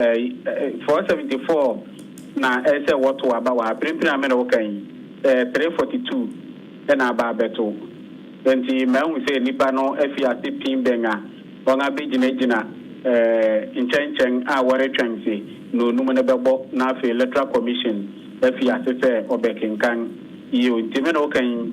474 na ese what wa ba wa prepare me no kan 342 na aba beto enti ma hu se nipa no afiase pin benga wonga be gina inchenchen a wore twanse no num ne bebo na afi electoral commission afiase se obekenkan iyo enti me no kan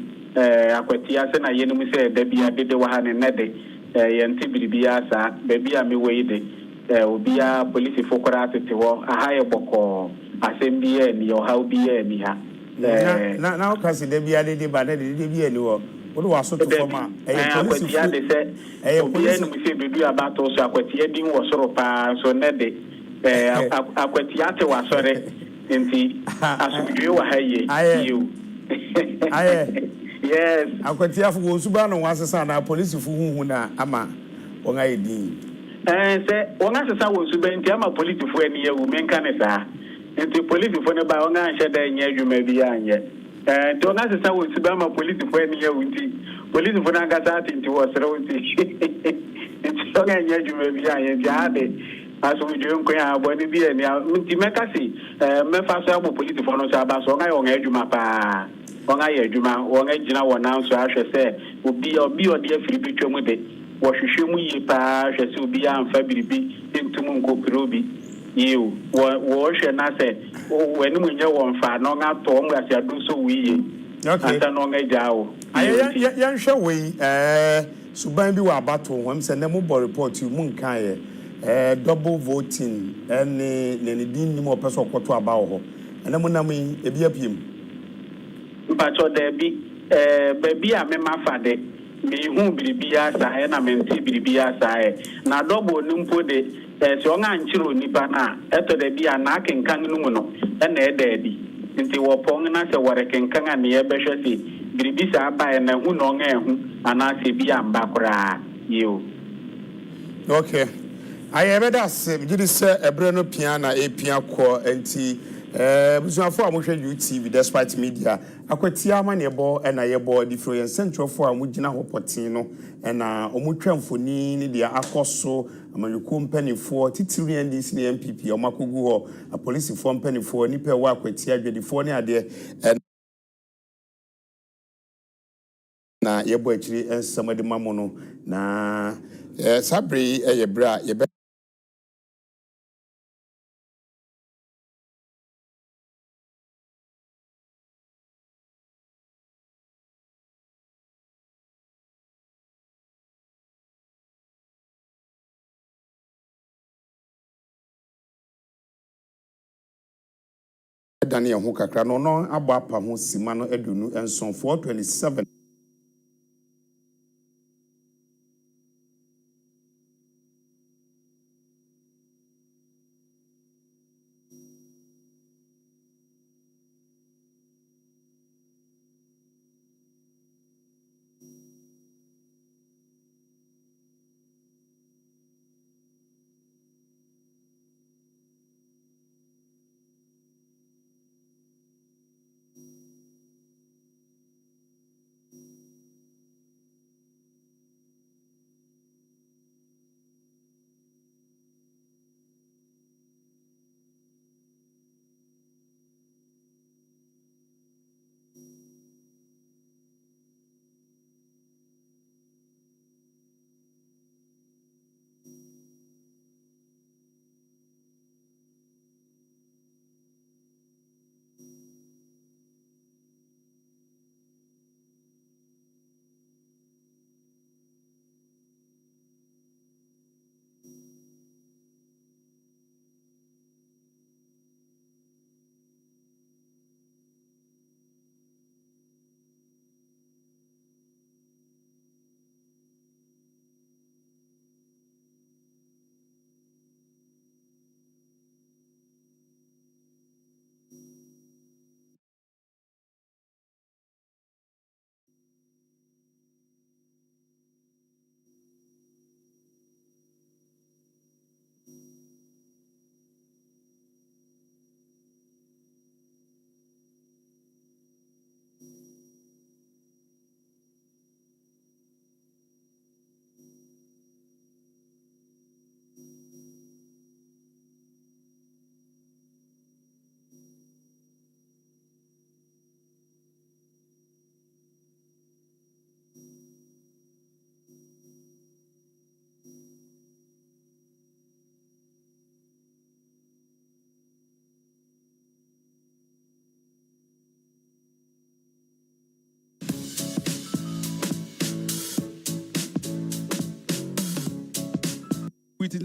akwatia se na yenum se da bia dede wa ha ne nede yenti biribia sa ba bia me weide obia police fokora tete ho ahaye boko asembie ni o how bia ni ha na o kasi de bia de ba de bia ni wo do waso to forma police ya de se obia no se bedu abato so akwatia din wo soro pa so nede akwatia te wasore enti asubidwe wa haye you yes akwatia fu wo suba no wasesa na police fu hu na ama won aye din se wonga sesa wo subenti ama politifo ani yawu menka ne saa enti politifo ne ba wonga anhye da nya adwuma bi anye to wonga sesa wo suba ama politifo ani yawu nti politifo na ngasa atinti wo sere wo nti enti wonga nya adwuma bi anye biade aso wudwe nko ya abo ne bi ani nti meka si mefa so abo politifo no so aba so wonga wonga adwuma pa wonga ya adwuma wonga gina wona nso ahwe se obi odi afiri bi twemu de wahwehwemu yi pa hwese obi amfa biribi entum nkopirobi yiu wo hwe na se wani munye wonfa no nga to mu ase adu so wiye anta no nga jaawo yan hwe we suban bi wa abato hom se na mu bo report mu nkan ye double voting ne din ni mo peso kwoto aba ho na mu nam ebi apiem mpacho de bi baby a me mafade me hu biribia sa na menti biribia sa na dobo nimpo de so nga nchiro nipa na eto de bia na akenkan no mu no na edadi nti wo pong na se wore kenkan ane ye behwe si biribisa aba na hu no nga ehu ana se bia mba kora yo okay ayebedas gidi se ebre no pia na epia ko enti busuafo a mohwe YouTube despite media akwatia ama ne bo na ye bo different central for amugina hopotin no na omutwamfoni ne dia akoso amanyuko mpanifo titiri NDC ne NPP omakogu ho police for mpanifo nipa wa akwatia adwedifo ne ade na ye bo akiri ensamade mamo no na sabre ye bra ye Dani ho kakra no no abo apa ho sima no adunu enson 427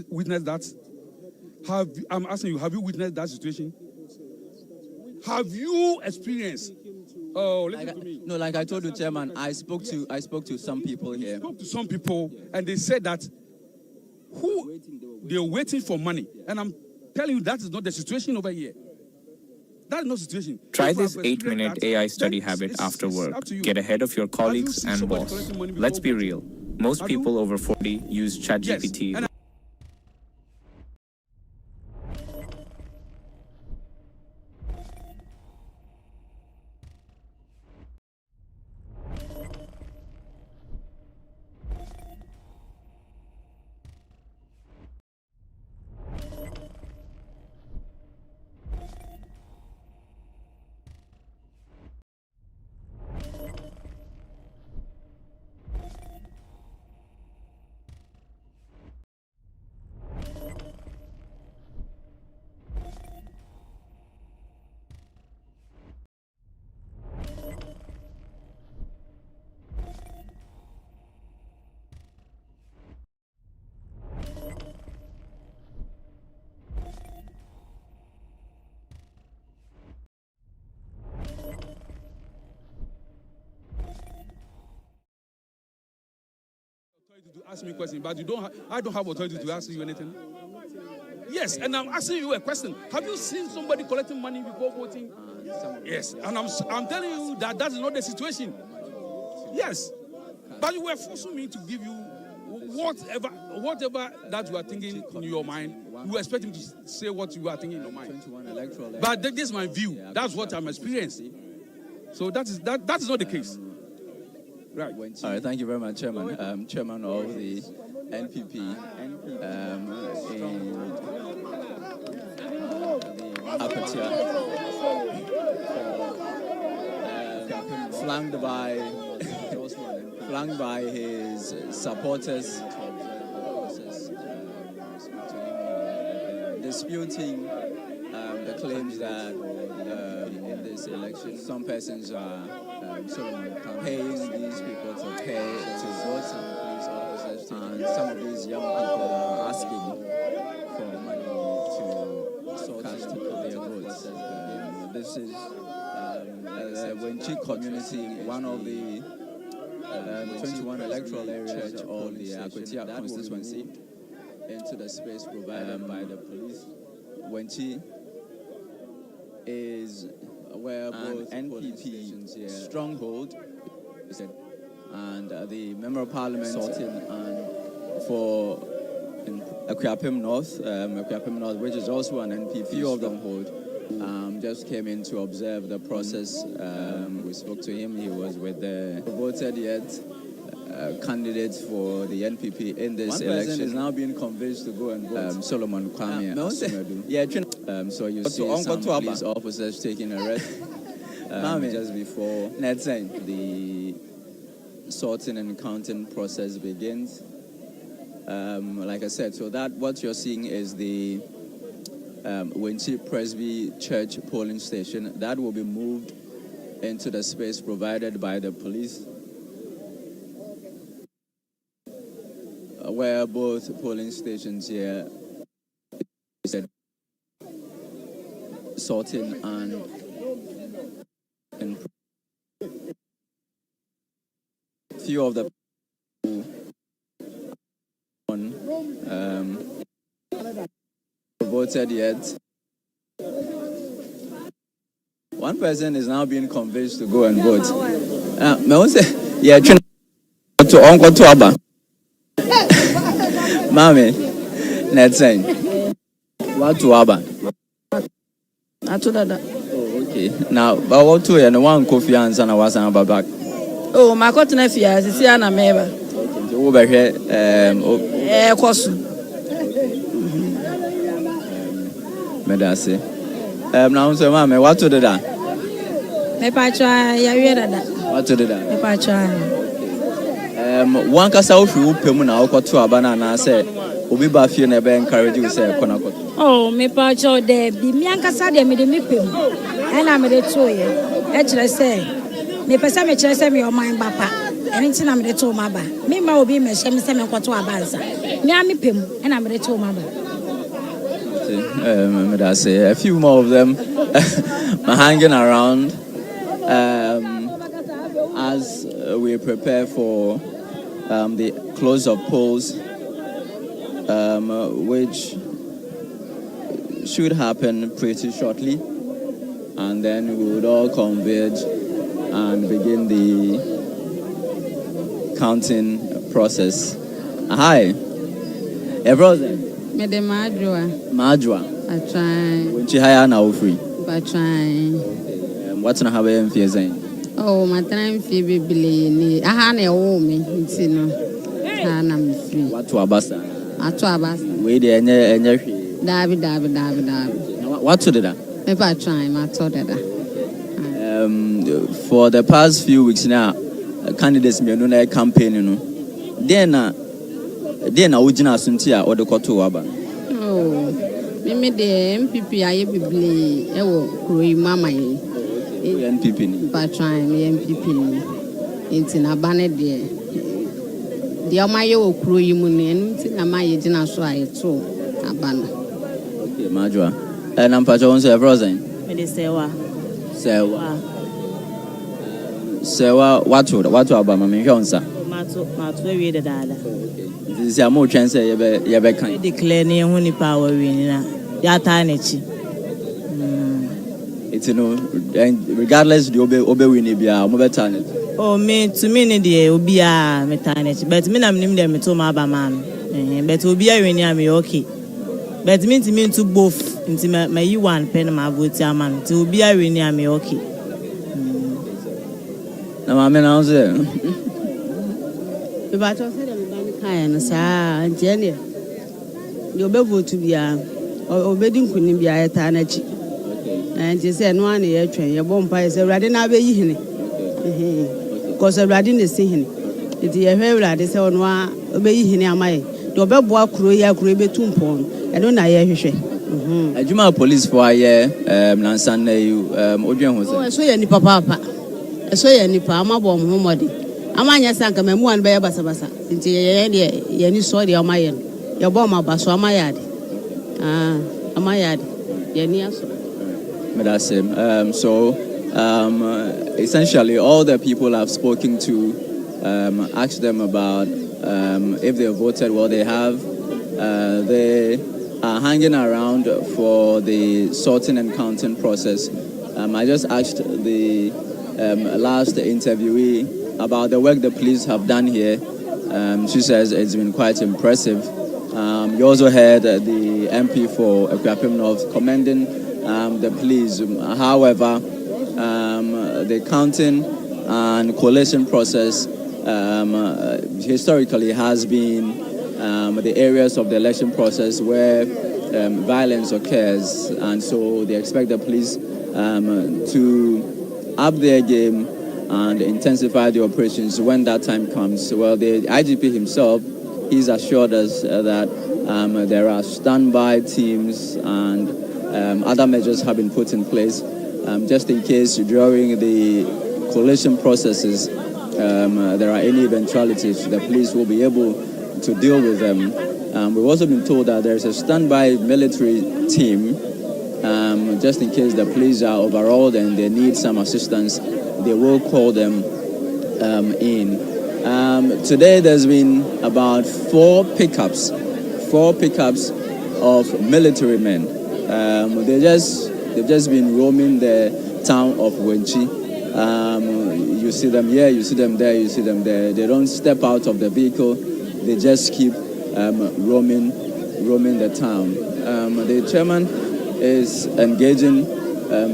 witnessed that? I'm asking you, have you witnessed that situation? Have you experienced? Oh, listen to me. No, like I told you, Chairman, I spoke to some people here. I spoke to some people, and they said that they're waiting for money. And I'm telling you, that is not the situation over here. That is not the situation. Try this 8-minute AI study habit after work. Get ahead of your colleagues and boss. Let's be real. Most people over 40 use ChatGPT. Yes, to ask me a question, but I don't have authority to ask you anything. Yes, and I'm asking you a question. Have you seen somebody collecting money before voting? Yes, and I'm telling you that is not the situation. Yes, but you were forcing me to give you whatever that you are thinking in your mind. You expect me to say what you are thinking in your mind. But this is my view. That's what I'm experiencing. So that is not the case. Right. All right, thank you very much, Chairman. Chairman of the NPP in AKWATIA, flanked by his supporters, disputing the claims that in this election some persons are paying these people to vote, police officers, and some of these young people are asking for money to cast their votes. This is the Wenchi community, one of the 21 electoral areas of the AKWATIA constituency, into the space provided by the police. Wenchi is where both NPP stronghold and the Member of Parliament sorting and for AKWAPIM North, which is also an NPP stronghold, just came in to observe the process. We spoke to him. He was with the voted yet candidates for the NPP in this election. Is now being convinced to go and vote. Solomon Kwame Asumadu. So you see some police officers taking a rest just before the sorting and counting process begins. Like I said, so that what you're seeing is the Wenchi Presby Church polling station that will be moved into the space provided by the police, where both polling stations here said sorting and few of the voted yet. One person is now being convinced to go and vote. Yeah, to Uncle Tuaba. Mami, net saying. What to Aba? Oh, okay. Now, but what to and one coffee and son was on back. Oh, my cotton affair is here and a member. Over here, Medasi. Now, so, Mammy, what to do that? Maybe I try, what to do that? Maybe I try. One cassa of you, Pemuna, or to a banana, say, Ubi Bafi and Ebe encourage you, say, Konako. Oh, me pacho de Bimianca Sadia made me pim. And I'm a toy. Actually, say, me person me chase me your mind, Papa. anything I'm the to my ba. Me ma obi me shame say me kwato abansa. Me ami pem and I'm the to my ba. I say a few more of them are hanging around as we prepare for the close of polls, which should happen pretty shortly, and then we would all converge and begin the counting process. Hi, everyone. Me de Majua. I try. When she hire now free. But try. What's not having fears? Oh, my time Phoebe Billy. I had a woman, it's no. And I'm free. What to Abasa? At Abasa. Wait, and David. What to do that? If I try, my thought that. For the past few weeks now, candidates may know campaign, you know. Then I would not suntia or the Kotu Aba. Oh, me the NPP, I be ewo kuri mama ye. NPP. But try me NPP. It's in a banner there. The Amayo kuri muni and it's in a my agent so I too a banner. Okay, Majua. And I'm Pajon Severosen. Me de Sewa. Sewa, what to Aba, Mammy Jonsa? Mato, we the dada. This is a more chance you can declare near Honey Power winner. Yatanichi. It's regardless, the Obe Winnie be a mobile talent. Oh, me to me, the Obia metanich, but me, I'm named them to my man. But Obia winnie me okay. But me to me to both into my you one pen my vote, man. To Obia winnie me okay. Now, I'm in house there. If I told them, kind of sir, Jenny, you'll be able to be a obedient couldn't be a tanachi. And she said, no one here train your bomb pie, so rather not be in because a radin is seeing it. It's a very rad, it's on one obey him. Am I? Your bell boy crew, ya crew be 2 pounds. I don't know. A Juma police for a year, Nansane, Odian was. I saw any papa. I saw any palma bomb, homody. Amanya sanka me mu an be basa nti ye ni so de amaye ye bo ma baso amayade amayade ye ni aso That's him. So essentially all the people I've spoken to asked them about if they voted. Well, they have. They are hanging around for the sorting and counting process. I just asked the last interviewee about the work the police have done here. She says it's been quite impressive. You also heard the MP for AKWATIA North commending the police. However, the counting and collation process historically has been the areas of the election process where violence occurs, and so they expect the police to up their game and intensify the operations when that time comes. Well, the IGP himself, he's assured us that there are standby teams and other measures have been put in place just in case during the collation processes there are any eventualities. The police will be able to deal with them. We've also been told that there's a standby military team just in case the police are overawed and they need some assistance. They will call them in. Today there's been about 4 pickups of military men. They've just been roaming the town of Wenchi. You see them here, you see them there, you see them there. They don't step out of the vehicle. They just keep roaming the town. The chairman is engaging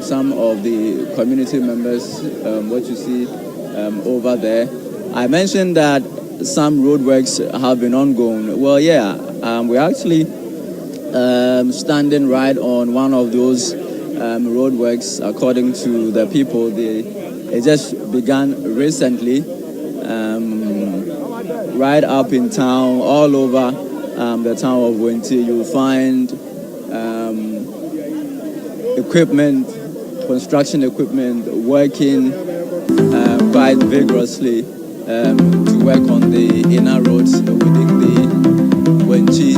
some of the community members, what you see over there. I mentioned that some roadworks have been ongoing. Well, yeah, we're actually standing right on one of those roadworks. According to the people, it just began recently, right up in town, all over the town of Winti. You'll find construction equipment working quite vigorously to work on the inner roads within the Wenchi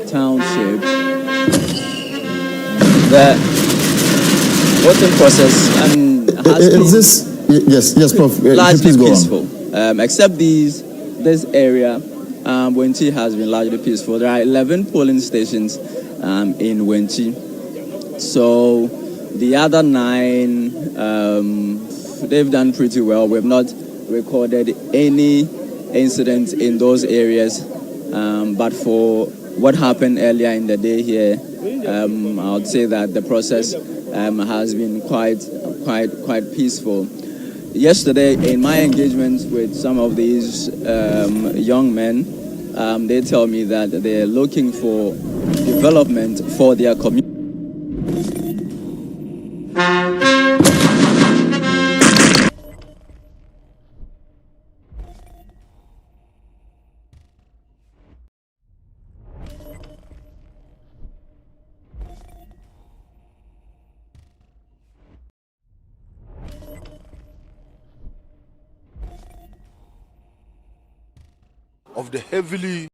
township. The voting process has been yes, Prof. Largely peaceful. Except this area, Wenchi has been largely peaceful. There are 11 polling stations in Wenchi. So the other 9, they've done pretty well. We've not recorded any incidents in those areas. But for what happened earlier in the day here, I would say that the process has been quite peaceful. Yesterday, in my engagements with some of these young men, they tell me that they're looking for development for their community. Of the heavily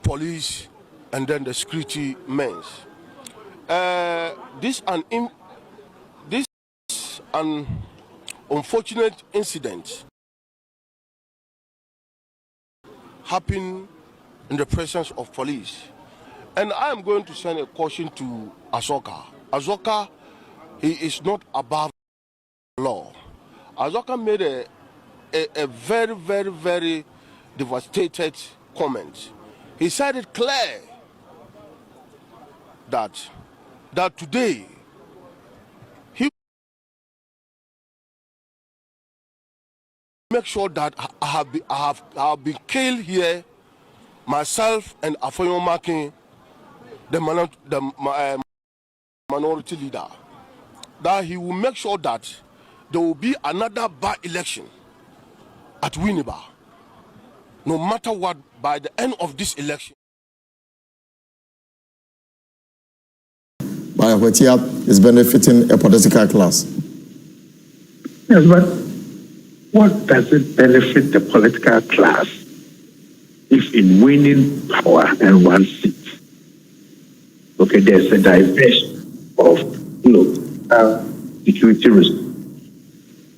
police and then the security men. This an unfortunate incident happened in the presence of police, and I am going to send a caution to Azoka. Azoka, he is not above the law. Azoka made a very, very, very devastated comment. He said it clear that today he make sure that I have been killed here, myself and Afonyo Makin, the minority leader. That he will make sure that there will be another by-election at Winneba. No matter what, by the end of this election. AKWATIA is benefiting a political class. Yes, but what does it benefit the political class if in winning power and one seat, okay, there's a diversion of, security risk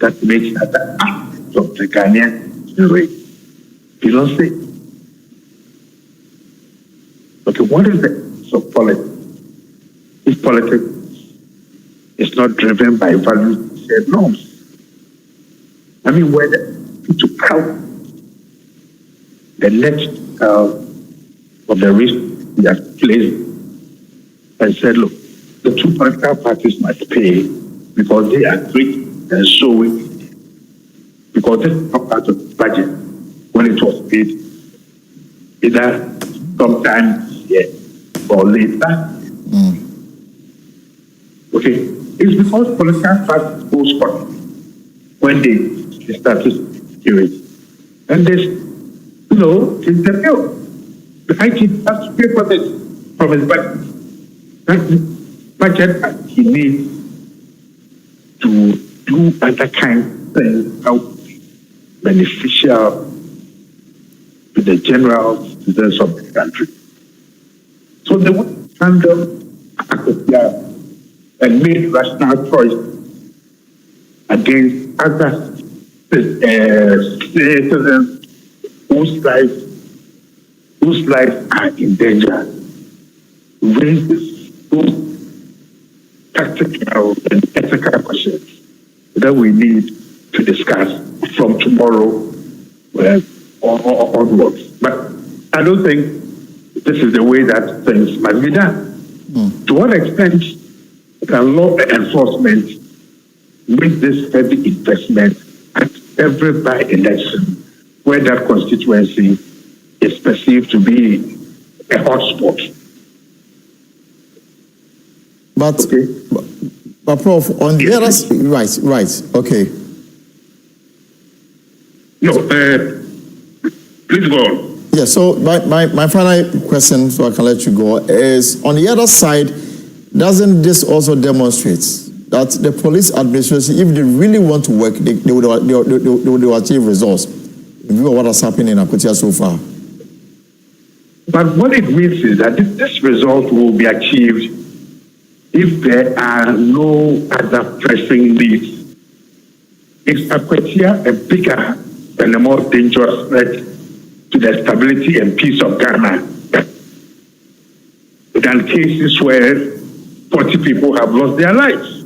that makes that the act of the Ghanaian rate. You don't say. Okay, what is the politics? If politics is not driven by values and norms, I mean, whether to count the next of the risk we have placed and said, look, the two political parties must pay because they agree, and so we, because this is not part of the budget when it was paid, either sometime here or later. Okay, it's because political parties go spot when they start to do it. And there's, it's the bill. The IT has to pay for this from his budget. That budget that he needs to do other kind of things out beneficial to the general citizens of the country. So they would handle AKWATIA and made rational choice against other citizens whose lives are in danger. Raises those tactical and ethical questions that we need to discuss from tomorrow onwards. But I don't think this is the way that things must be done. To what extent can law enforcement make this heavy investment at every by-election where that constituency is perceived to be a hotspot? But, okay. But Prof, on the other side, right, okay. No, please go on. Yeah, so my final question, so I can let you go, is on the other side, doesn't this also demonstrate that the police administration, if they really want to work, they would achieve results? in view of what has happened in AKWATIA so far? But what it means is that this result will be achieved if there are no other pressing needs. Is AKWATIA a bigger and a more dangerous threat to the stability and peace of Ghana than cases where 40 people have lost their lives?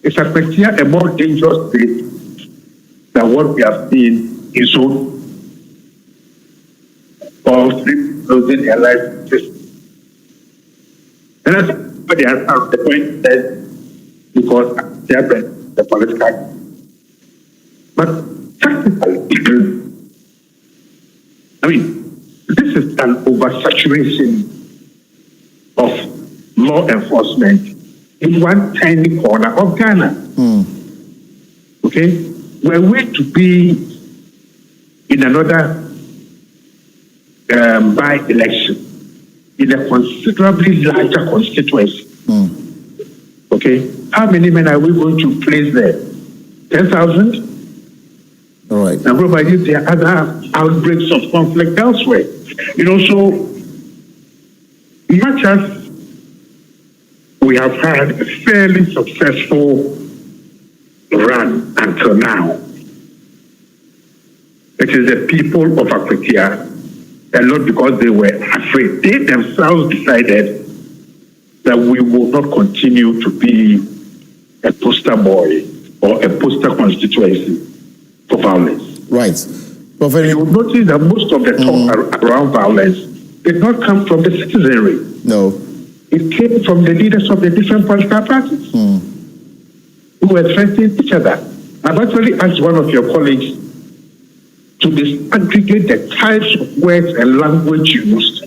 Is AKWATIA a more dangerous state than what we have seen in Seoul? Or losing their lives? And that's what the answer of the point says, because they have the political. But practically, I mean, this is an oversaturation of law enforcement in one tiny corner of Ghana. Okay? Were we to be in another by-election in a considerably larger constituency, okay, how many men are we going to place there? 10,000? All right. And probably there are other outbreaks of conflict elsewhere. You know, so much as we have had a fairly successful run until now, it is the people of AKWATIA, and not because they were afraid. They themselves decided that we will not continue to be a poster boy or a poster constituency for violence. Right. Prophet, you will notice that most of the talk around violence did not come from the citizenry. No. It came from the leaders of the different political parties who were threatening each other. I've actually asked one of your colleagues to disaggregate the types of words and language used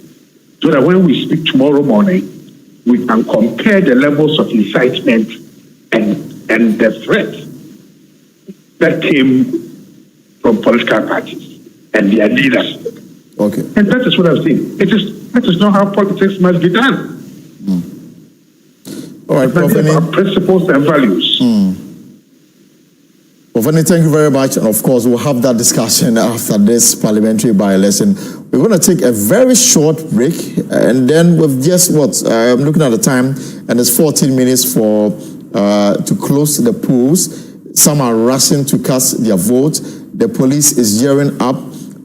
so that when we speak tomorrow morning, we can compare the levels of incitement and the threat that came from political parties and their leaders. Okay. And that is what I've seen. That is not how politics must be done. All right, Prophet. About principles and values. Prophet, thank you very much. And of course, we'll have that discussion after this parliamentary by-election. We're going to take a very short break. And then with just I'm looking at the time, and it's 14 minutes for to close the polls. Some are rushing to cast their vote. The police is gearing up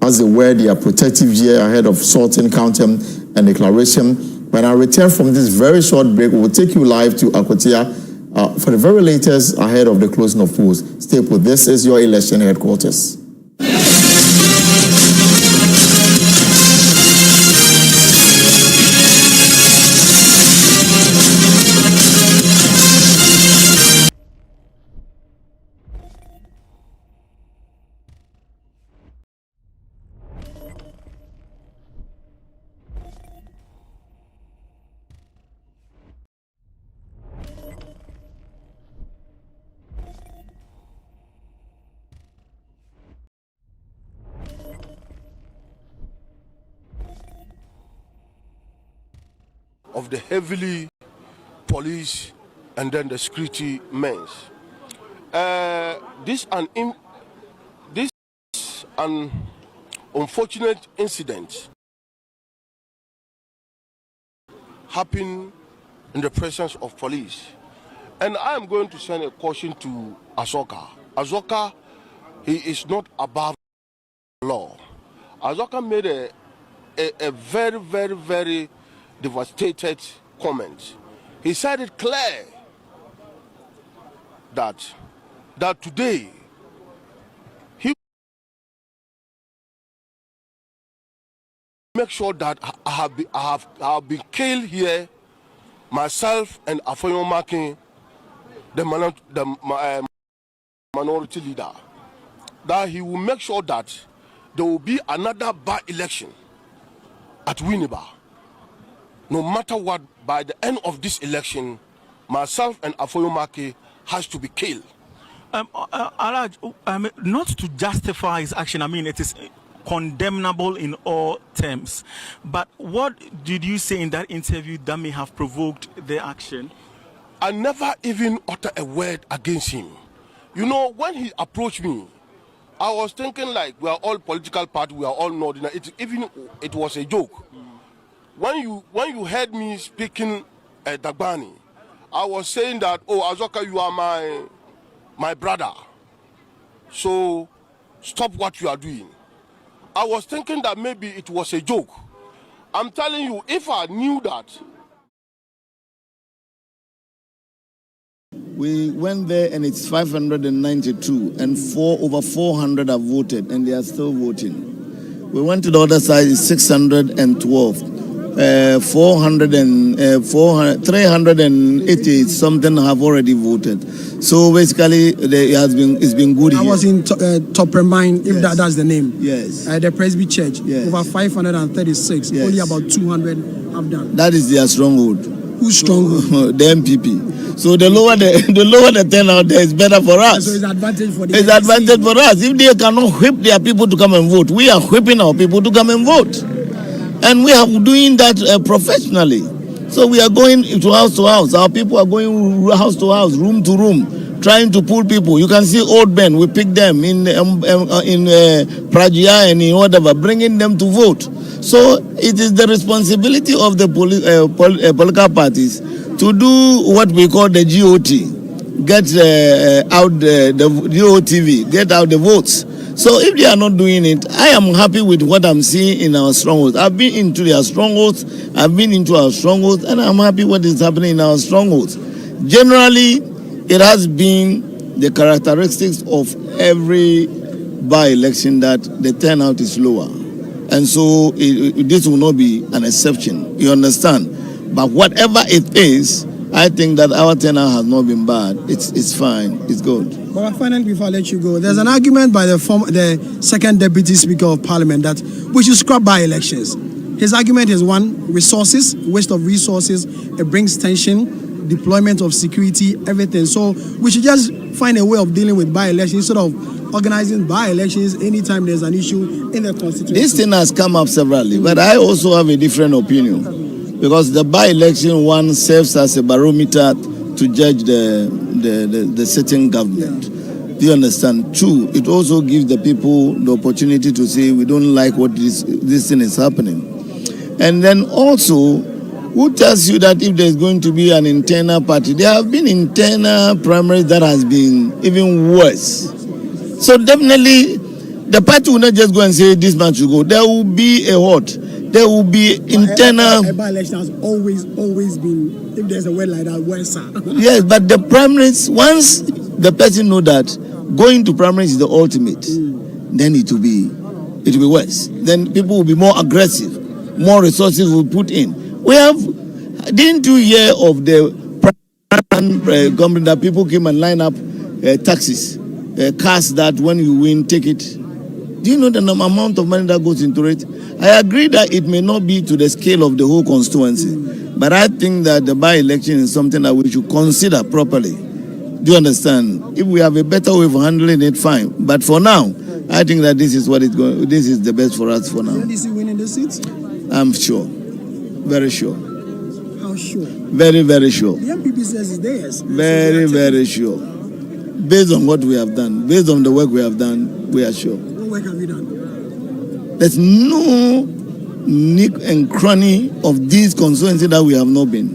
as they wear their protective gear ahead of sorting, counting, and declaration. When I return from this very short break, we will take you live to AKWATIA for the very latest ahead of the closing of polls. Stay put. This is your election headquarters. Of the heavily police and then the security men. This an unfortunate incident happened in the presence of police, and I am going to send a caution to Azoka. Azoka, he is not above the law. Azoka made a very, very, very devastated comment. He said it clear that today he make sure that I have been killed here, myself and Afoyo Makin, the minority leader. That he will make sure that there will be another by-election at Winneba. No matter what, by the end of this election, myself and Afoyo Maki has to be killed. Not to justify his action, I mean, it is condemnable in all terms. But what did you say in that interview that may have provoked the action? I never even uttered a word against him. You know, when he approached me, I was thinking like we are all political party, we are all nodding. It was a joke. When you heard me speaking at Dagbani, I was saying that, oh, Azoka, you are my brother. So stop what you are doing. I was thinking that maybe it was a joke. I'm telling you, if I knew that. We went there and it's 592 and over 400 have voted and they are still voting. We went to the other side, it's 612. 380 something have already voted. So basically, it's been good here. I was in Top Mine, if yes. that's the name. Yes. The Presby Church, yes. over 536. Yes. Only about 200 have done. That is their stronghold. Who's stronghold? The NPP. So the lower the turnout there is better for us. So it's advantage for the It's NPC. advantage for us. If they cannot whip their people to come and vote, we are whipping our people to come and vote. And we are doing that professionally. So we are going to house. Our people are going house to house, room to room, trying to pull people. You can see old men. We pick them in Pragia and in whatever, bringing them to vote. So it is the responsibility of the political parties to do what we call the GOT, get out the GOTV, get out the votes. So if they are not doing it, I am happy with what I'm seeing in our strongholds. I've been into their strongholds, I've been into our strongholds, and I'm happy what is happening in our strongholds. Generally, it has been the characteristics of every by-election that the turnout is lower. And so this will not be an exception, you understand? But whatever it is, I think that our turnout has not been bad. It's fine, it's good. But finally, before I let you go, there's an argument by the second Deputy Speaker of Parliament that we should scrap by-elections. His argument is one, resources, waste of resources, it brings tension, deployment of security, everything. So we should just find a way of dealing with by-elections instead of organizing by-elections anytime there's an issue in the constituency. This thing has come up severally, but I also have a different opinion. Because the by-election one serves as a barometer to judge the sitting government. Do you understand? Two, it also gives the people the opportunity to say we don't like what this thing is happening. And then also, who tells you that if there's going to be an internal party? There have been internal primaries that has been even worse. So definitely, the party will not just go and say this man should go. There will be a what? There will be internal. A by-election has always been, if there's a word like that, worse. Yes, but the primaries, once the person know that going to primaries is the ultimate, then it will be worse. Then people will be more aggressive, more resources will put in. Didn't you hear of the government that people came and line up taxis, cars that when you win, take it? Do you know the amount of money that goes into it? I agree that it may not be to the scale of the whole constituency, but I think that the by-election is something that we should consider properly. Do you understand? If we have a better way of handling it, fine. But for now, I think that this is the best for us for now. Is NDC winning the seats? I'm sure. Very sure. How sure? Very, very sure. The NPP says it's theirs. Very, very sure. Based on what we have done, based on the work we have done, we are sure. What work have you done? There's no nick and cranny of this constituency that we have not been.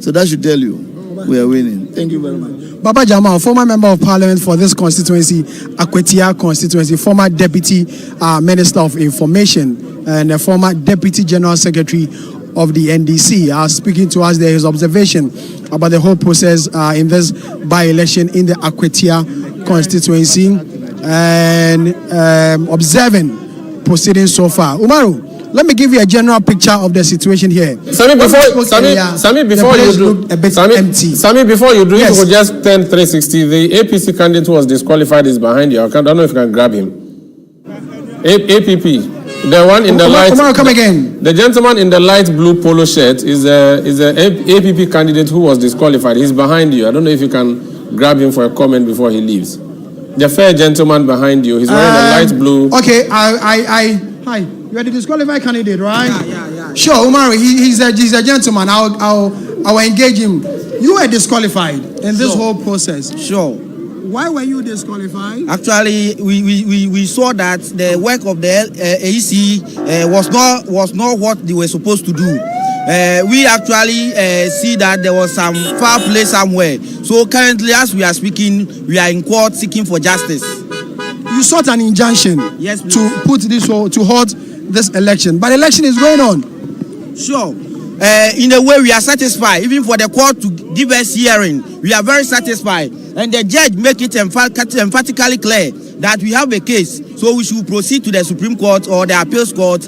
So that should tell you we are winning. Thank you very much. Baba Jamal, former member of parliament for this constituency, AKWATIA constituency, former deputy minister of information, and a former deputy general secretary of the NDC, speaking to us there, his observation about the whole process in this by-election in the AKWATIA constituency, and observing proceedings so far. Umaru, let me give you a general picture of the situation here. Sami, before you do, yes. You could just turn 360. The APC candidate who was disqualified is behind you. I don't know if you can grab him. APP, the one in the light. Umaru, come again. The gentleman in the light blue polo shirt is a APP candidate who was disqualified. He's behind you. I don't know if you can grab him for a comment before he leaves. The fair gentleman behind you, he's wearing a light blue. Okay, hi. You are the disqualified candidate, right? Yeah. Sure, Umaru, he's a gentleman. I'll engage him. You were disqualified in this whole process. Sure. Why were you disqualified? Actually, we saw that the work of the AEC was not what they were supposed to do. We actually see that there was some foul play somewhere. So currently, as we are speaking, we are in court seeking for justice. You sought an injunction, yes, to put this to halt this election, but election is going on. Sure. In a way, we are satisfied. Even for the court to give us hearing, we are very satisfied. And the judge make it emphatically clear that we have a case, so we should proceed to the Supreme Court or the Appeals Court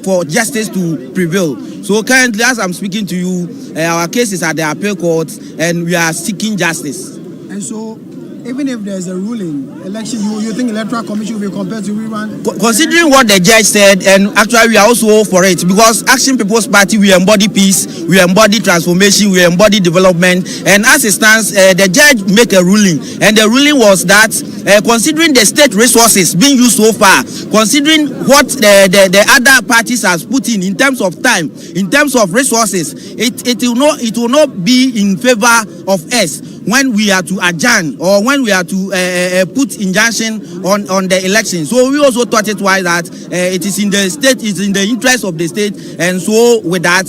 for justice to prevail. So currently, as I'm speaking to you, our case is at the Appeal Court, and we are seeking justice. And so, even if there's a ruling election, you think Electoral Commission will be compared to rerun? Considering what the judge said, and actually we are also for it, because Action People's Party, we embody peace, we embody transformation, we embody development, and as it stands, the judge make a ruling, and the ruling was that considering the state resources being used so far, considering what the other parties has put in terms of time, in terms of resources, it will not be in favor of us when we are to adjourn or when we are to put injunction on the election. So we also thought it wise that it is in the state, it's in the interest of the state, and so with that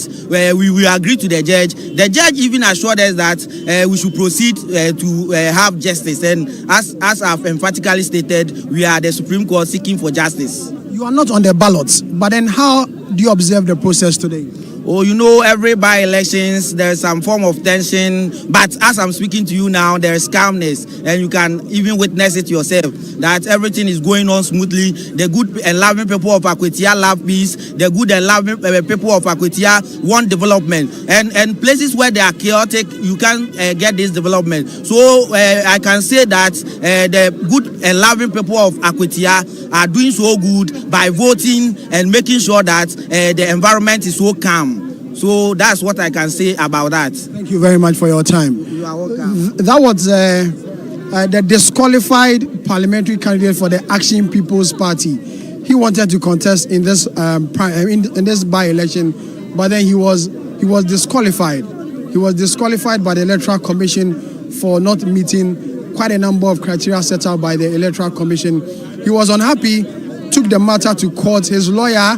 we will agree to the judge. The judge even assured us that we should proceed to have justice, and as I've emphatically stated, we are the Supreme Court seeking for justice. You are not on the ballots, but then how do you observe the process today? Oh, you know, every by-elections, there's some form of tension, but as I'm speaking to you now, there's calmness, and you can even witness it yourself, that everything is going on smoothly. The good and loving people of AKWATIA love peace. The good and loving people of AKWATIA want development. And places where they are chaotic, you can't get this development. So I can say that the good and loving people of AKWATIA are doing so good by voting and making sure that the environment is so calm. So that's what I can say about that. Thank you very much for your time. You are welcome. That was the disqualified parliamentary candidate for the Action People's Party. He wanted to contest in this in this by-election, but then he was disqualified. He was disqualified by the Electoral Commission for not meeting quite a number of criteria set out by the Electoral Commission. He was unhappy, took the matter to court. His lawyer,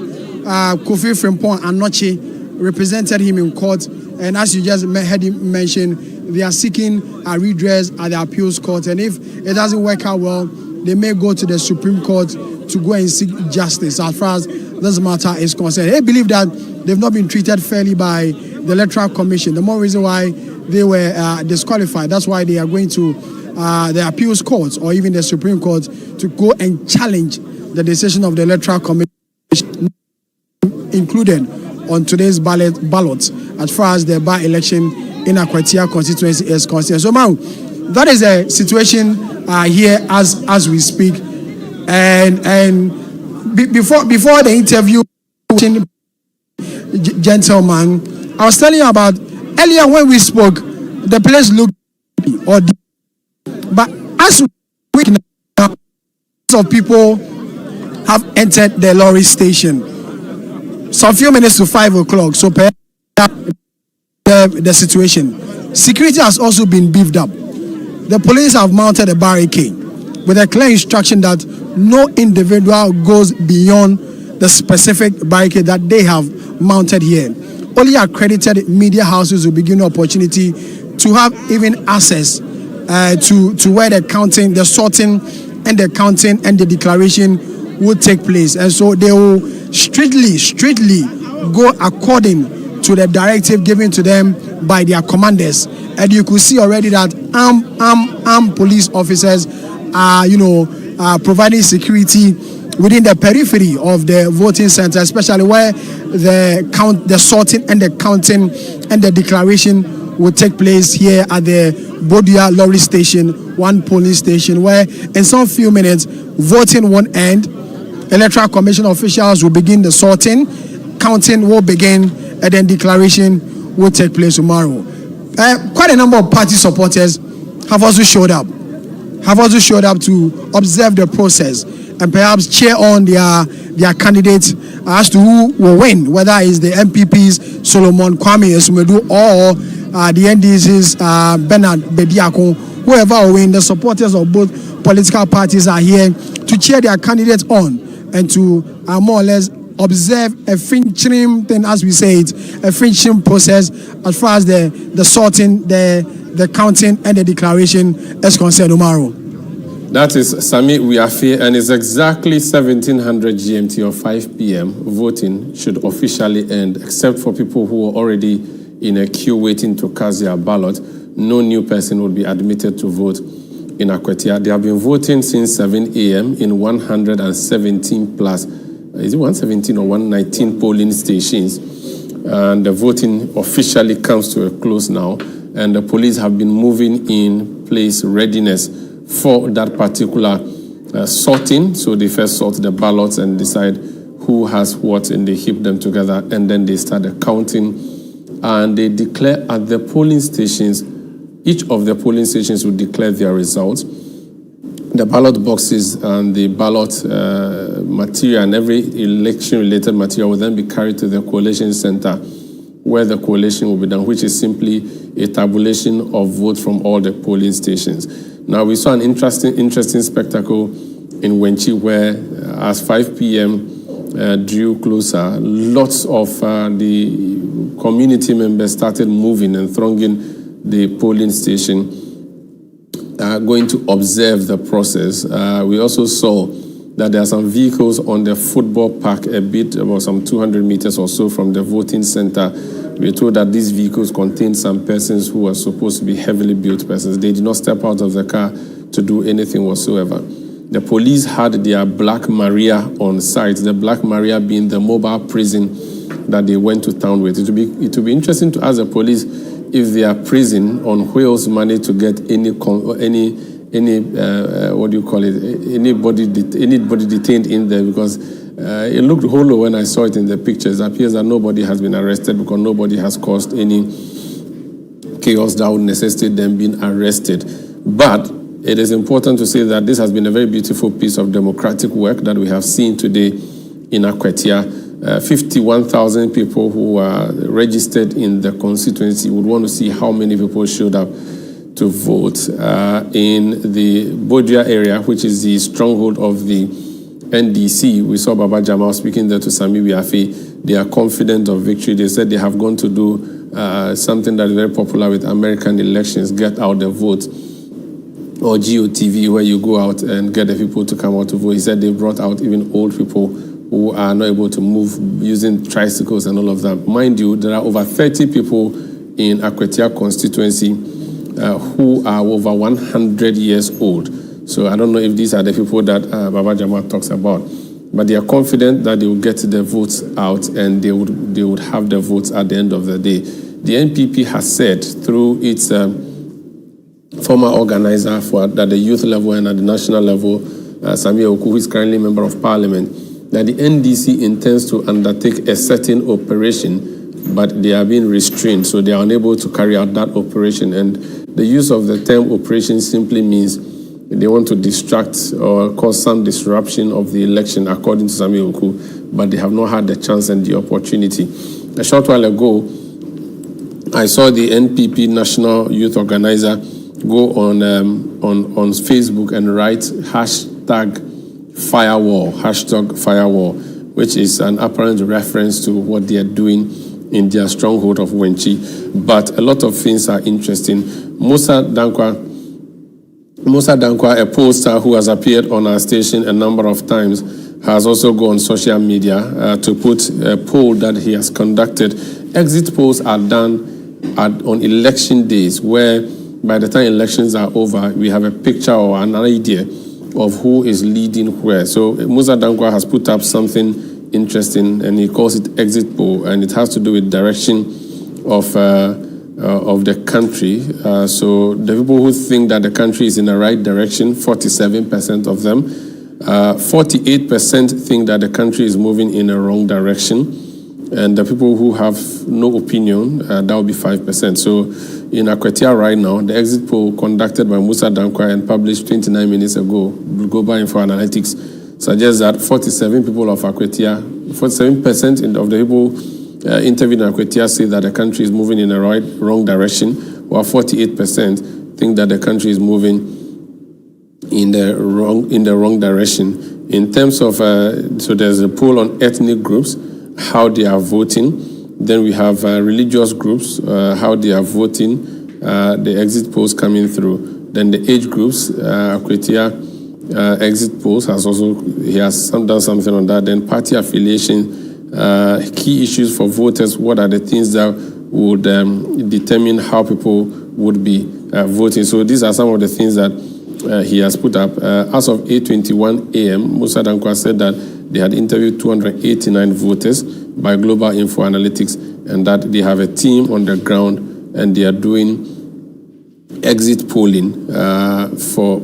Kofi Frimpong Anoche, represented him in court, and as you just heard him mention, they are seeking a redress at the Appeals Court, and if it doesn't work out well, they may go to the Supreme Court to go and seek justice as far as this matter is concerned. They believe that they've not been treated fairly by the Electoral Commission. The more reason why they were disqualified. That's why they are going to the Appeals Court or even the Supreme Court to go and challenge the decision of the Electoral Commission, included on today's ballot as far as the by-election in AKWATIA constituency is concerned. So now, that is a situation here as we speak. And before the interview, gentleman, I was telling you about earlier when we spoke, the place looked but as we now, of people have entered the lorry station. Some few minutes to 5 o'clock, so the situation. Security has also been beefed up. The police have mounted a barricade with a clear instruction that no individual goes beyond the specific barricade that they have mounted here. Only accredited media houses will be given the opportunity to have even access to where the counting, the sorting, and the counting and the declaration will take place. And so they will strictly go according to the directive given to them by their commanders. And you could see already that armed police officers are, providing security within the periphery of the voting center, especially where the sorting and the counting and the declaration will take place here at the Bodia Lorry Station, one polling station, where in some few minutes voting won't end. Electoral Commission officials will begin the sorting, counting will begin, and then declaration will take place tomorrow. Quite a number of party supporters have also showed up to observe the process and perhaps cheer on their candidates as to who will win, whether it's the NPP's Solomon Kwame Esumedu or the NDC's Bernard Bediako, whoever will win, the supporters of both political parties are here to cheer their candidates on and to more or less observe a finching thing, as we say it, a finching process as far as the sorting, the counting and the declaration is concerned, Omaro. That is Sami Wiafe, and it's exactly 1700 GMT or 5 p.m. Voting should officially end, except for people who are already in a queue waiting to cast their ballot. No new person will be admitted to vote in AKWATIA. They have been voting since 7 a.m. in 117 plus, is it 117 or 119 polling stations? And the voting officially comes to a close now, and the police have been moving in place readiness for that particular sorting. So they first sort the ballots and decide who has what, and they heap them together, and then they start the counting, and they declare at the polling stations. Each of the polling stations will declare their results. The ballot boxes and the ballot material and every election-related material will then be carried to the collation center, where the collation will be done, which is simply a tabulation of votes from all the polling stations. Now, we saw an interesting spectacle in Wenchi, where as 5 p.m. drew closer, lots of the community members started moving and thronging the polling station, going to observe the process. We also saw that there are some vehicles on the football park, a bit about some 200 meters or so from the voting center. We were told that these vehicles contain some persons who are supposed to be heavily built persons. They did not step out of the car to do anything whatsoever. The police had their Black Maria on site, the Black Maria being the mobile prison that they went to town with. It will be interesting to ask the police if their prison on wheels managed to get anybody detained in there, because it looked hollow when I saw it in the pictures. It appears that nobody has been arrested because nobody has caused any chaos that would necessitate them being arrested. But it is important to say that this has been a very beautiful piece of democratic work that we have seen today in AKWATIA. 51,000 people who are registered in the constituency. Would want to see how many people showed up to vote in the Bodria area, which is the stronghold of the NDC. We saw Baba Jamal speaking there to Sami Wiafe. They are confident of victory. They said they have gone to do something that is very popular with American elections, get out the vote, or GOTV, where you go out and get the people to come out to vote. He said they brought out even old people who are not able to move using tricycles and all of that. Mind you, there are over 30 people in AKWATIA constituency who are over 100 years old. So I don't know if these are the people that Baba Jamal talks about, but they are confident that they will get the votes out and they would have the votes at the end of the day. The NPP has said through its former organizer at the youth level and at the national level, Samia Oku, who is currently member of parliament, that the NDC intends to undertake a certain operation, but they are being restrained, so they are unable to carry out that operation. And the use of the term operation simply means they want to distract or cause some disruption of the election, according to Sami Oku, but they have not had the chance and the opportunity. A short while ago, I saw the NPP National Youth Organizer go on Facebook and write #firewall, which is an apparent reference to what they are doing in their stronghold of Wenchi. But a lot of things are interesting. Musa Dankwa, a pollster who has appeared on our station a number of times, has also gone on social media to put a poll that he has conducted. Exit polls are done on election days, where by the time elections are over, we have a picture or an idea of who is leading where. So Musa Dankwa has put up something interesting, and he calls it exit poll, and it has to do with direction of the country. So the people who think that the country is in the right direction, 47% of them. 48% think that the country is moving in a wrong direction. And the people who have no opinion, that will be 5%. So in AKWATIA right now, the exit poll conducted by Musa Dankwa and published 29 minutes ago, Global Info Analytics, suggests that 47% of the people interviewed in AKWATIA say that the country is moving in the wrong direction, while 48% think that the country is moving in the wrong direction. In terms of, so there's a poll on ethnic groups, how they are voting. Then we have religious groups, how they are voting, the exit polls coming through. Then the age groups, AKWATIA exit polls he has done something on that. Then party affiliation, key issues for voters, what are the things that would determine how people would be voting. So these are some of the things that he has put up. As of 8:21 a.m., Musa Dankwa said that they had interviewed 289 voters by Global Info Analytics, and that they have a team on the ground and they are doing exit polling for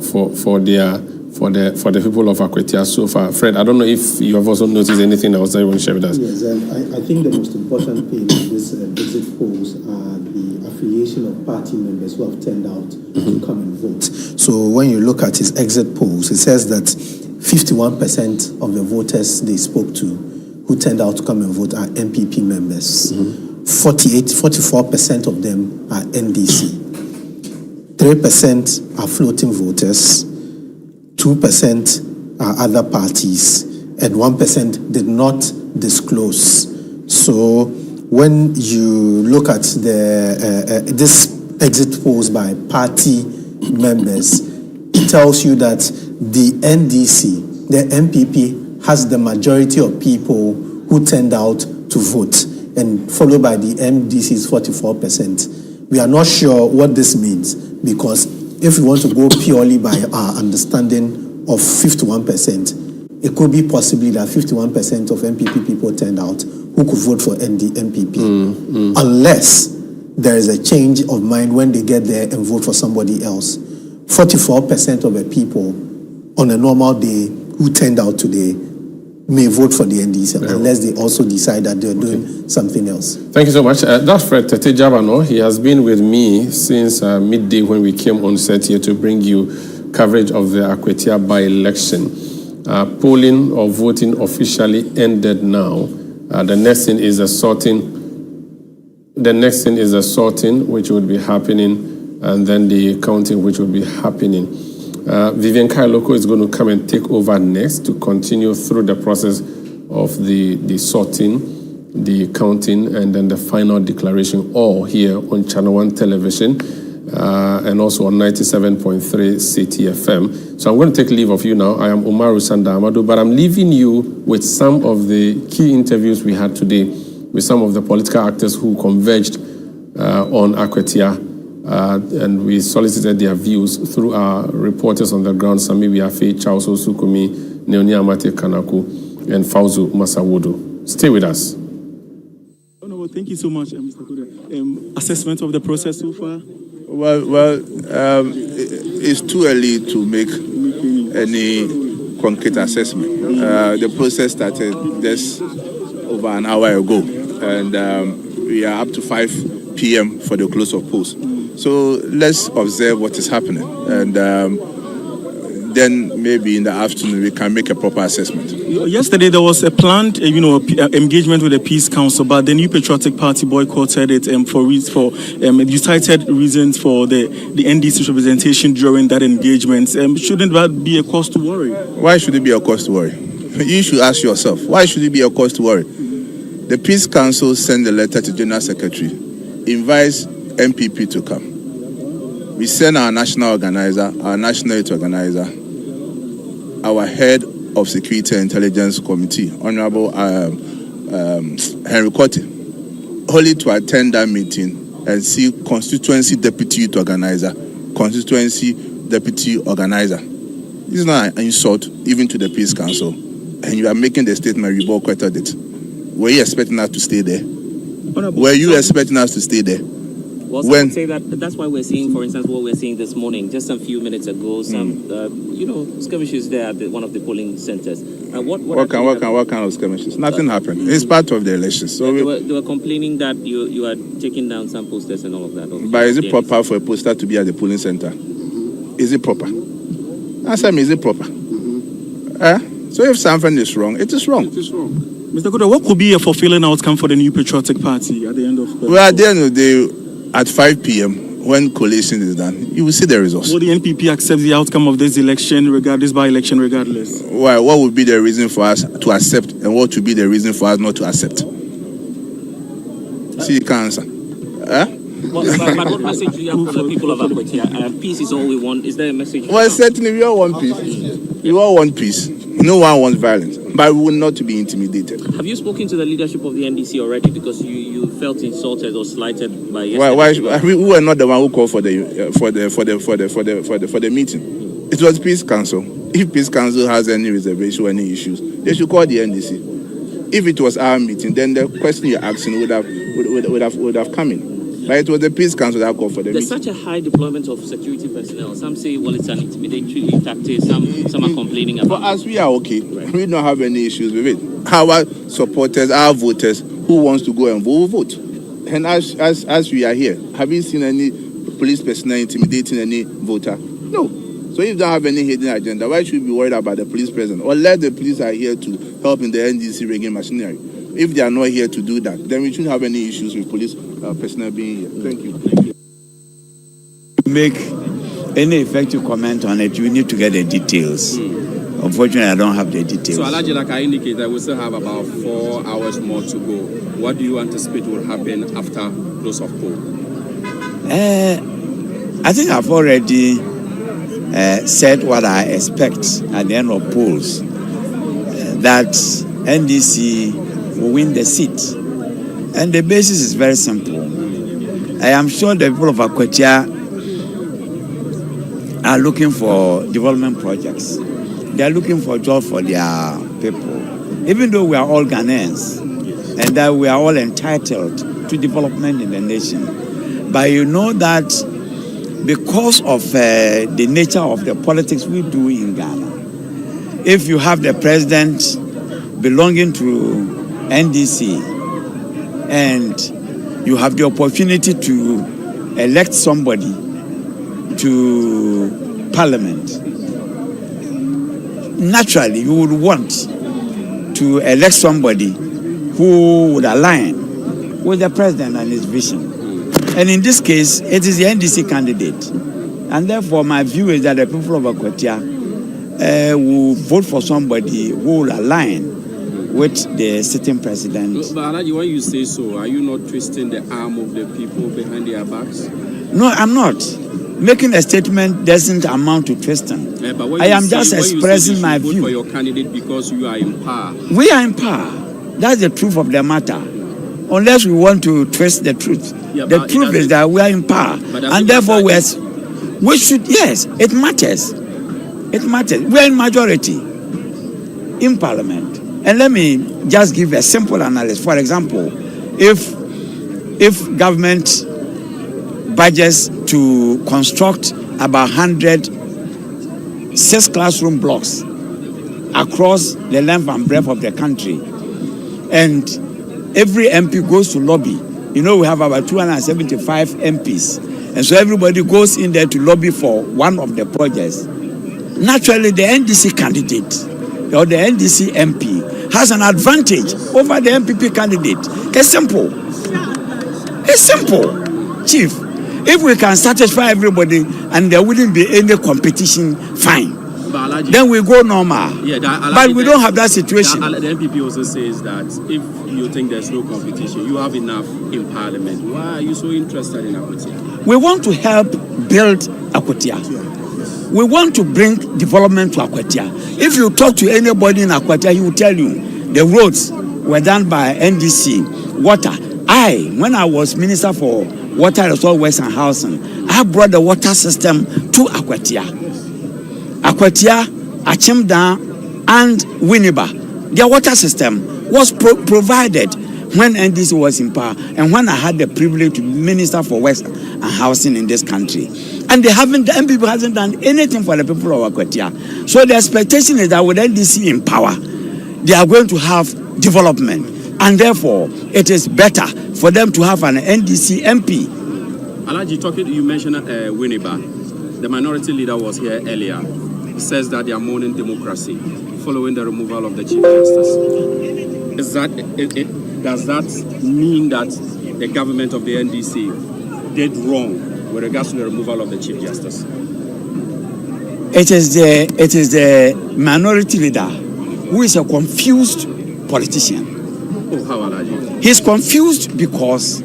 the people of AKWATIA so far. Fred, I don't know if you have also noticed anything else that you want to share with us. Yes, I think the most important thing in this exit polls are the affiliation of party members who have turned out to come and vote. So when you look at his exit polls, it says that 51% of the voters they spoke to who turned out to come and vote are NPP members. 44% of them are NDC. 3% are floating voters. 2% are other parties, and 1% did not disclose. So when you look at this exit polls by party members, it tells you that the NDC, the NPP, has the majority of people who turned out to vote, and followed by the NDC's 44%. We are not sure what this means, because if we want to go purely by our understanding of 51%, it could be possibly that 51% of NPP people turned out who could vote for NPP, unless there is a change of mind when they get there and vote for somebody else. 44% of the people on a normal day who turned out today may vote for the NDC, unless they also decide that they're doing something else. Thank you so much. That's Fred Tete Jabano. He has been with me since midday when we came on set here to bring you coverage of the AKWATIA by-election. Polling or voting officially ended now. The next thing is the sorting, which would be happening, and then the counting, which would be happening. Vivian Kailoko is going to come and take over next to continue through the process of the sorting, the counting, and then the final declaration, all here on Channel 1 Television and also on 97.3 CTFM. So I'm going to take leave of you now. I am Umaru Sanda Amadu, but I'm leaving you with some of the key interviews we had today with some of the political actors who converged on AKWATIA. And we solicited their views through our reporters on the ground, Sami Biafe, Charles Osukumi, Neonia Amate Kanaku, and Fauzu Masawodo. Stay with us. Thank you so much, Mr. Kuda. Assessment of the process so far? Well, it's too early to make any concrete assessment. The process started just over an hour ago, and we are up to 5 p.m. for the close of polls. So let's observe what is happening, and then maybe in the afternoon we can make a proper assessment. Yesterday there was a planned, engagement with the Peace Council, but the New Patriotic Party boycotted it you cited reasons for the NDC's representation during that engagement. Shouldn't that be a cause to worry? Why should it be a cause to worry? You should ask yourself, why should it be a cause to worry? The Peace Council sent a letter to General Secretary, invites NPP to come. We send our national organizer, our national youth organizer, our head of Security and Intelligence Committee, Honorable Henry Cote, only to attend that meeting and see constituency deputy youth organizer, constituency deputy organizer. This is not an insult even to the Peace Council. And you are making the statement we boycotted it. Were you expecting us to stay there? Were you expecting us to stay there? Well, I would say that's why we're seeing, for instance, what we're seeing this morning, just a few minutes ago, some, skirmishes there at one of the polling centers. What kind of skirmishes? Nothing happened. It's part of the elections. So they were complaining that you are taking down some posters and all of that. But is it proper for a poster to be at the polling center? Is it proper? Answer me, is it proper? So if something is wrong, it is wrong. It is wrong. Mr. Kuda, what could be a fulfilling outcome for the New Patriotic Party at the end of the Well, at the end of the day, at 5 p.m., when collation is done, you will see the results. Will the NPP accept the outcome of this election, this by-election, regardless? Why? What would be the reason for us to accept, and what would be the reason for us not to accept? See, you can answer. But what message do you have for the people of AKWATIA? Peace is all we want. Is there a message? Well, certainly we all want peace. We all want peace. No one wants violence, but we will not be intimidated. Have you spoken to the leadership of the NDC already? Because you felt insulted or slighted by yesterday. Why we were not the one who called for the meeting. It was Peace Council. If Peace Council has any reservation or any issues, they should call the NDC. If it was our meeting, then the question you're asking would have come in. But it was the Peace Council that called for the There's meeting. such a high deployment of security personnel. Some say, well, it's an intimidatory tactic. Some are complaining about it. For us, we are okay. Right. We don't have any issues with it. Our supporters, our voters, who wants to go and vote, will vote. And as we are here, have you seen any police personnel intimidating any voter? No. So if you don't have any hidden agenda, why should we be worried about the police presence? Or let the police are here to help in the NDC rigging machinery. If they are not here to do that, then we shouldn't have any issues with police personnel being here. Thank you. Make any effective comment on it, you need to get the details. Unfortunately, I don't have the details. So, Alaji, like I indicated, we still have about 4 hours more to go. What do you anticipate will happen after close of poll? I think I've already said what I expect at the end of polls. That NDC will win the seat. And the basis is very simple. I am sure the people of AKWATIA are looking for development projects. They are looking for jobs for their people. Even though we are all Ghanaians and that we are all entitled to development in the nation. But you know that because of the nature of the politics we do in Ghana, if you have the president belonging to NDC and you have the opportunity to elect somebody to parliament, naturally you would want to elect somebody who would align with the president and his vision. And in this case, it is the NDC candidate. And therefore, my view is that the people of AKWATIA will vote for somebody who will align with the sitting president. But Alaji, when you say so, are you not twisting the arm of the people behind their backs? No, I'm not. Making a statement doesn't amount to twisting. I am just expressing my view. Vote for your candidate because you are in power. We are in power. That's the truth of the matter. Unless we want to twist the truth. Yeah, the truth is that we are in power. And therefore we should, yes, it matters. It matters. We are in majority in parliament. And let me just give a simple analysis. For example, if government budgets to construct about 100 6 classroom blocks across the length and breadth of the country, and every MP goes to lobby. You know, we have about 275 MPs, and so everybody goes in there to lobby for one of the projects. Naturally, the NDC candidate or the NDC MP has an advantage over the MPP candidate. It's simple. It's simple, Chief. If we can satisfy everybody and there wouldn't be any competition, fine. Then we go normal. Yeah, but we don't have that situation. The NPP also says that if you think there's no competition, you have enough in parliament. Why are you so interested in AKWATIA? We want to help build AKWATIA. We want to bring development to AKWATIA. If you talk to anybody in AKWATIA, he will tell you the roads were done by NDC. Water. When I was Minister for Water, Resource, Waste and Housing, I brought the water system to AKWATIA. AKWATIA, Achimda, and Winneba. Their water system was provided when NDC was in power and when I had the privilege to be Minister for Waste and Housing in this country. And the NPP hasn't done anything for the people of AKWATIA. So the expectation is that with NDC in power, they are going to have development. And therefore, it is better for them to have an NDC MP. Alaji, you mentioned Winneba. The minority leader was here earlier. He says that they are mourning democracy following the removal of the Chief Justice. Does that mean that the government of the NDC did wrong with regards to the removal of the Chief Justice? It is the minority leader who is a confused politician. Oh, how are you? He's confused because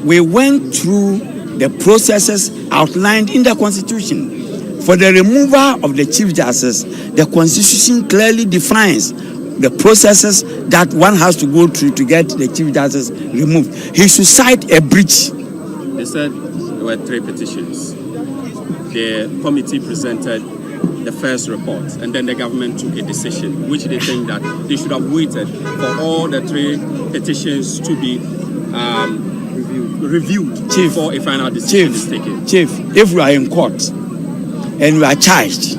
we went through the processes outlined in the Constitution. For the removal of the Chief Justice, the Constitution clearly defines the processes that one has to go through to get the Chief Justice removed. He should cite a breach. They said there were 3 petitions. The committee presented the first report, and then the government took a decision, which they think that they should have waited for all the 3 petitions to be reviewed before a final decision is taken. Chief, if you are in court and you are charged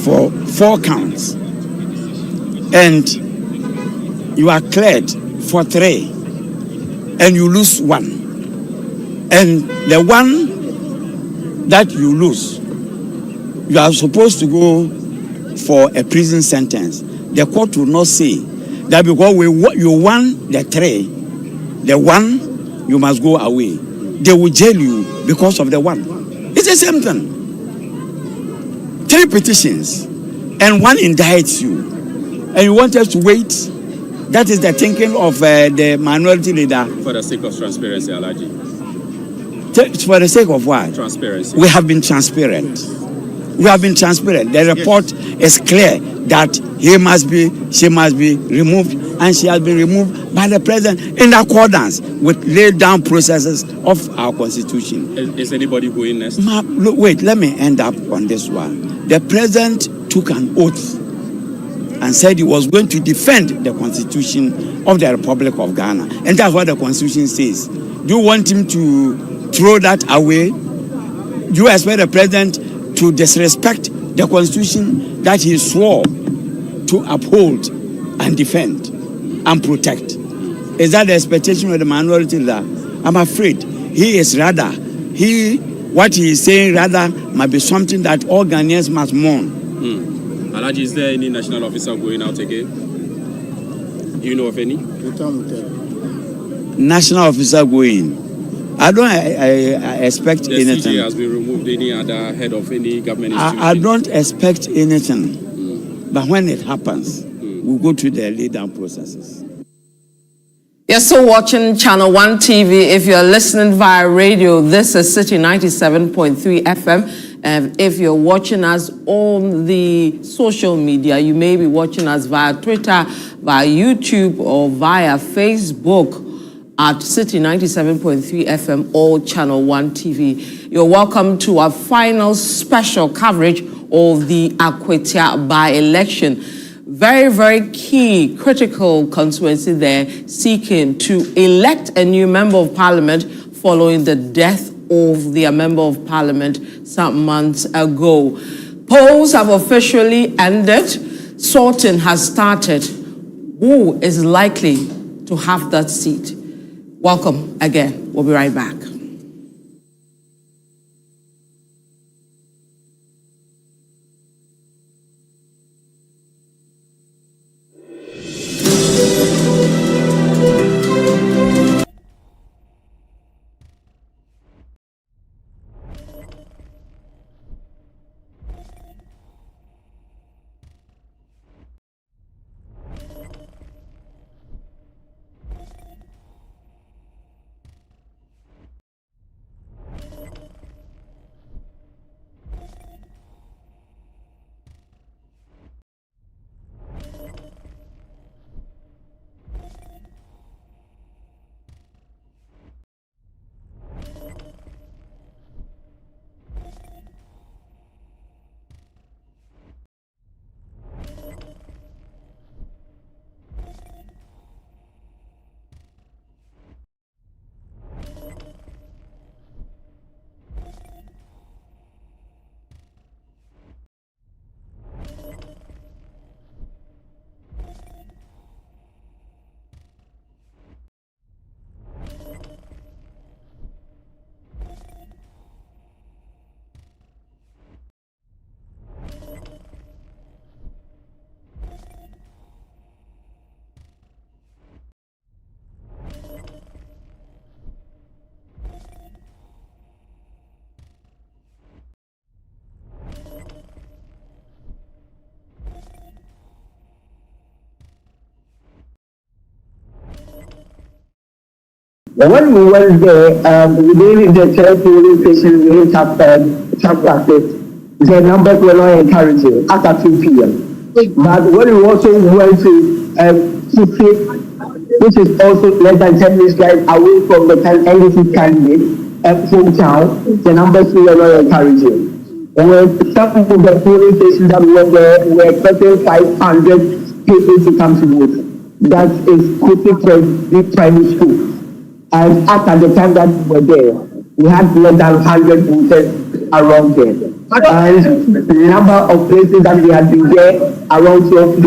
for 4 counts and you are cleared for 3 and you lose 1, and the one that you lose, you are supposed to go for a prison sentence. The court will not say that because you won the 3, the 1 you must go away. They will jail you because of the 1. It's the same thing. 3 petitions and 1 indicts you, and you want us to wait. That is the thinking of the minority leader. For the sake of transparency, Alaji. For the sake of what? Transparency. We have been transparent. We have been transparent. The report is clear that she must be removed, and she has been removed by the president in accordance with laid down processes of our Constitution. Is anybody going next? Look, wait, let me end up on this one. The president took an oath and said he was going to defend the Constitution of the Republic of Ghana, and that's what the Constitution says. Do you want him to throw that away? Do you expect the president to disrespect the Constitution that he swore to uphold and defend and protect? Is that the expectation of the minority leader? I'm afraid what he is saying rather might be something that all Ghanaians must mourn. Alaji, is there any national officer going out again? Do you know of any? National officer going? I don't expect anything. The CJ has been removed. Any other head of any government institution? I don't expect anything. But when it happens, we'll go through the lay-down processes. You're still watching Channel 1 TV. If you're listening via radio, this is City 97.3 FM. And if you're watching us on the social media, you may be watching us via Twitter, via YouTube, or via Facebook at City 97.3 FM or Channel 1 TV. You're welcome to our final special coverage of the AKWATIA by-election. Very, very key, critical constituency there, seeking to elect a new member of parliament following the death of their member of parliament some months ago. Polls have officially ended. Sorting has started. Who is likely to have that seat? Welcome again. We'll be right back. When we went there, within the 10 polling stations within tap practice, the numbers were not encouraging after 2 p.m. But when we also went to Kisi, which is also less than 10 minutes drive away from the NDC candidate hometown, the numbers were not encouraging. With some of the polling stations that we were there, we were expecting 500 people to come to vote. That is Kuti Big Primary School. And after the time that we were there, we had less than 100 voters around there. And the number of places that we had been there around 12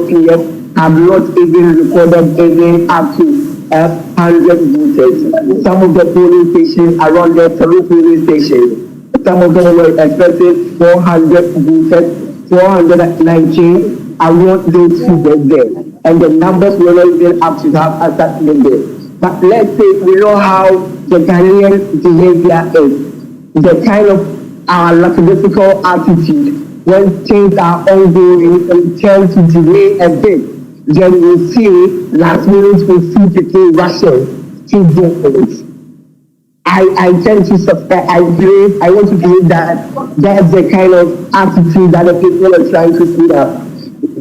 p.m. have not even recorded even up to 100 voters. Some of the polling stations around there, Peru polling stations, some of them were expecting 400 voters, 419 around those who were there. And the numbers were not even up to have that there. But let's say we know how the Ghanaian behavior is, the kind of our lackadaisical attitude when things are ongoing and tend to delay a bit. Then we see last minute we see people rushing to vote. I tend to suspect, I want to believe that that's the kind of attitude that the people are trying to put up.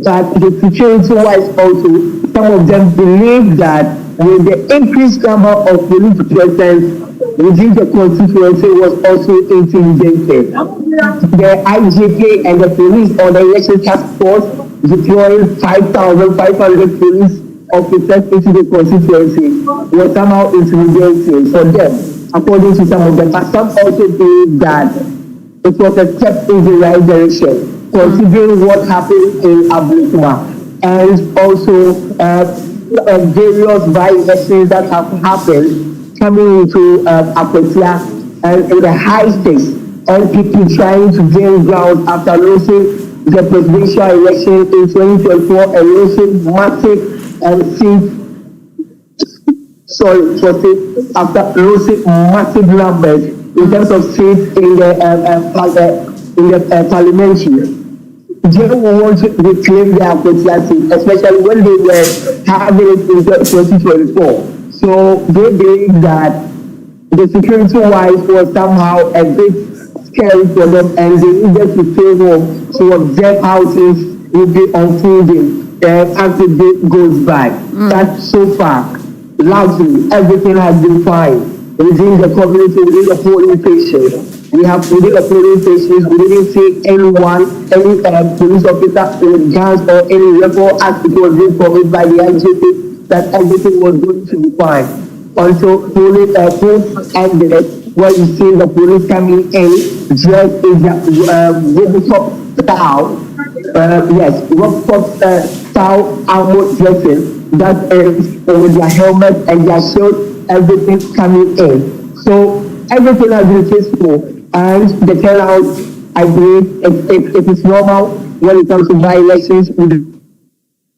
But the security-wise also, some of them believe that with the increased number of police presence within the constituency was also intimidated. The IGP and the police or the election task force deploying 5,500 police officers into the constituency was somehow intimidating for them, according to some of them. But some also believe that it was a step in the right direction, considering what happened in Ablekuma and also various by-elections that have happened coming into AKWATIA and in the high stakes NPP trying to gain ground after losing the presidential election in 2024 and losing massive after losing massive numbers in terms of seats in the parliamentary. They want to reclaim their AKWATIA seat, especially when they were having it in 2024. So they believe that the security-wise was somehow a bit scary for them, and they needed to stay home to observe how things will be unfolding as the day goes by. But so far, largely, everything has been fine within the community, within the polling station. We have within the polling stations, we didn't see anyone, any police officer with guns or any rebel as it was being promised by the IGP that everything was going to be fine. Also, polling ended where you see the police coming in dressed in the Robocop style, Robocop style armor dressing, that is with their helmet and their shield, everything coming in. So everything has been peaceful. And the turnout, I believe, it is normal when it comes to by-elections with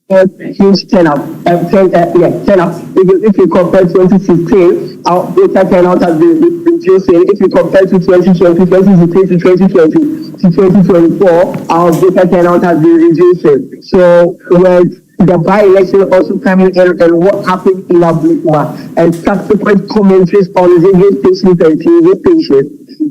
huge turnout. Turnout. If you compare 2016, our voter turnout has been reducing. If you compare to 2020, 2016 to 2020 to 2024, our voter turnout has been reducing. So with the by-election also coming in and what happened in Ablekuma and subsequent commentaries on radio stations and TV stations,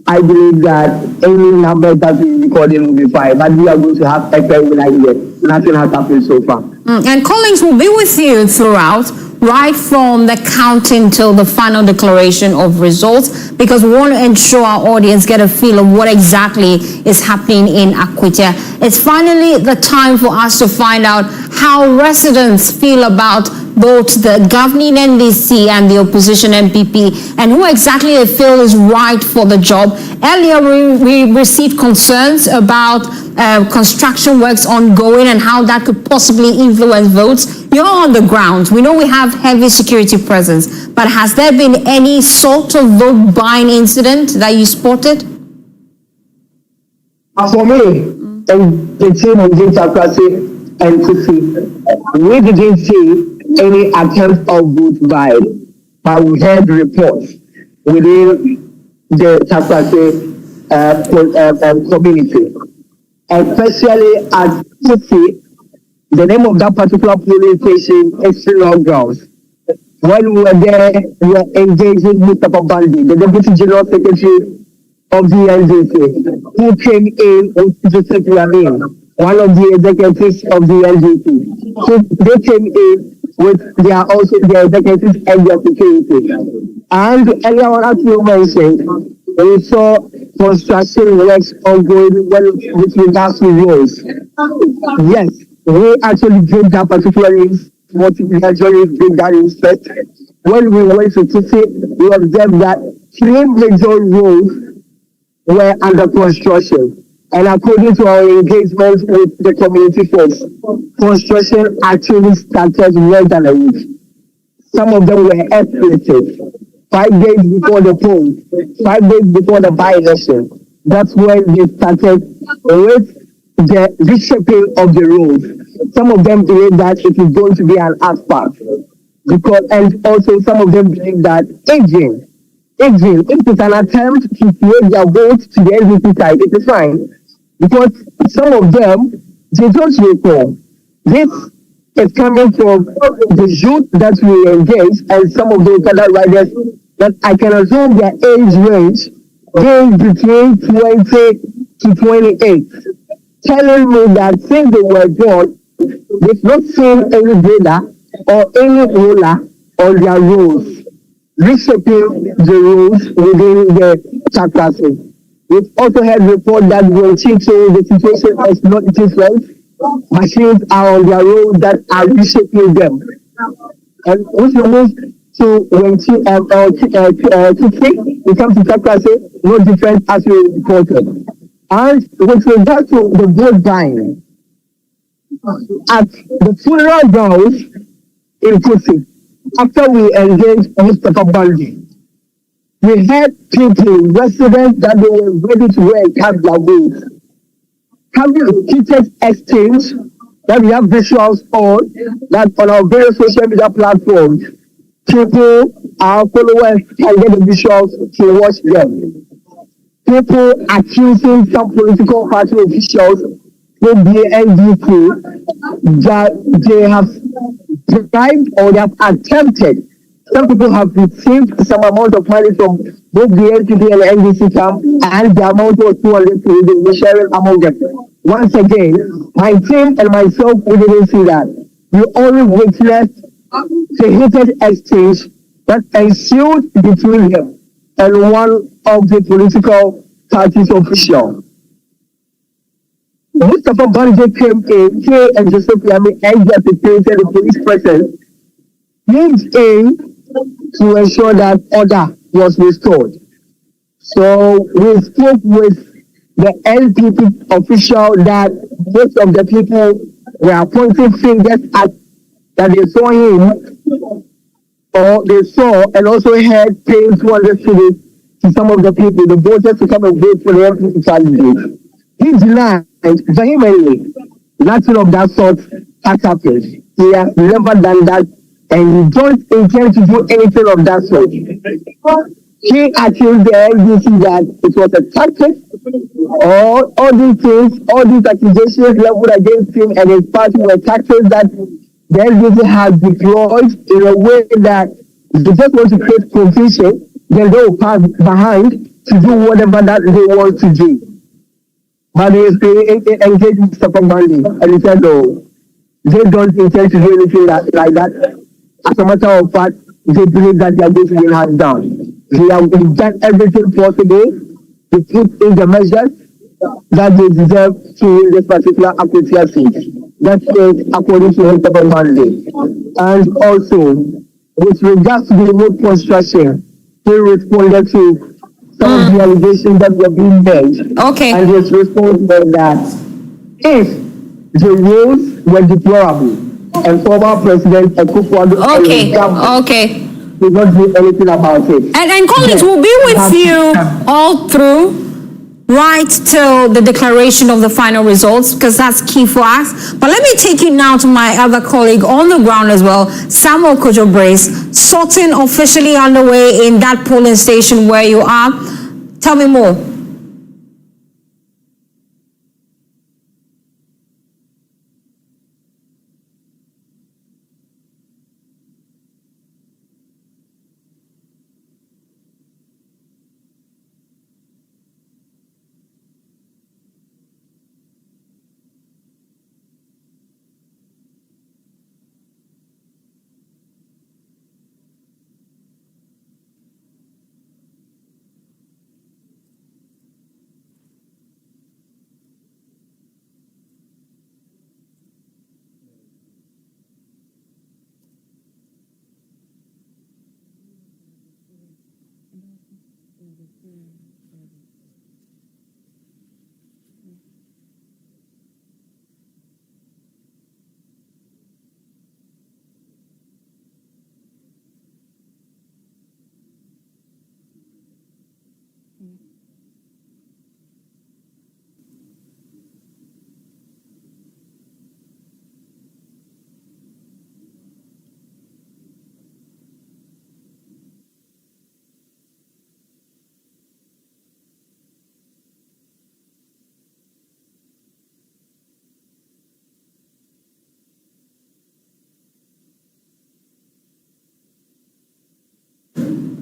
I believe that any number that we recorded will be fine. But we are going to have a very like that. Nothing has happened so far. And Collins will be with you throughout, right from the counting till the final declaration of results, because we want to ensure our audience get a feel of what exactly is happening in AKWATIA. It's finally the time for us to find out how residents feel about both the governing NDC and the opposition NPP, and who exactly they feel is right for the job. Earlier, we received concerns about construction works ongoing and how that could possibly influence votes. You're on the ground. We know we have heavy security presence, but has there been any sort of vote buying incident that you spotted? For me, the team of Democracy and Kuti, we didn't see any attempt of vote buying, but we heard reports within the Takwase community, especially at Kuti. The name of that particular polling station is Turnout Grounds. When we were there, we were engaged with Mustafa Bandi, the Deputy General Secretary of the LGC, who came in with Joseph Yamin, one of the executives of the LGC. So they came in with their executives and their security. And earlier on, as you mentioned, we saw construction works ongoing with regards to roads. Yes, we actually did that particularly. What we actually did that inspect. When we went to see, we observed that 3 major roads were under construction. And according to our engagement with the community folks, construction actually started more than a week. Some of them were escalated 5 days before the poll, 5 days before the by-election. That's when they started with the reshaping of the roads. Some of them believe that it is going to be an asphalt. And also some of them believe that aging, if it's an attempt to create their vote to the NPP side, it is fine. Because some of them, they don't recall. This is coming from the youth that we engage and some of the other riders that I can assume their age range being between 20 to 28. Telling me that since they were born, they've not seen any grader or any roller on their roads, reshaping the roads within the chapters. We've also had reports that when teaching, the situation is not different. Machines are on their roads that are reshaping them. And if you move to when we come to chapters, no different as we reported. And with regard to the vote buying, at the funeral grounds in Kusi, after we engaged Mustafa Bandi, we had people, residents, that they were ready to go and cast their votes. Having a heated exchange that we have visuals on, that on our various social media platforms, people, our followers can get the visuals to watch them. People accusing some political party officials with the NDP that they have bribed or they have attempted. Some people have received some amount of money from both the NPP and the NDC camp, and the amount was 200 they were sharing among them. Once again, my team and myself, we didn't see that. We only witnessed the heated exchange that ensued between them and one of the political party's officials. Mustafa Bandi came in, he and Joseph Yami and their security and the police presence moved in to ensure that order was restored. So we spoke with the NPP official that most of the people were pointing fingers at, that they saw him or they saw and also heard paying 200 cedis to some of the people, the voters, to come and vote for the NPP candidate. He denied vehemently nothing of that sort has happened. He has never done that and he don't intend to do anything of that sort. He accused the NDC that it was a tactic, or all these things, all these accusations leveled against him and his party were tactics that the NDC has deployed in a way that they just want to create confusion, then they will pass behind to do whatever that they want to do. But he engaged with Mustafa Bandi and he said, no, they don't intend to do anything like that. As a matter of fact, they believe that they are going to win hands down. They have done everything possible to put in the measures that they deserve to win this particular AKWATIA seat. That is according to Mustafa Bandi. And also, with regards to the road construction, he responded to some of the allegations that were being made. Okay. And his response was that if the roads were deplorable and former President Akufo-Addo did not do anything about it. And colleagues, will be with you all through, right till the declaration of the final results, because that's key for us. But let me take you now to my other colleague on the ground as well, Samuel Kojo Brace. Sorting officially underway in that polling station where you are. Tell me more.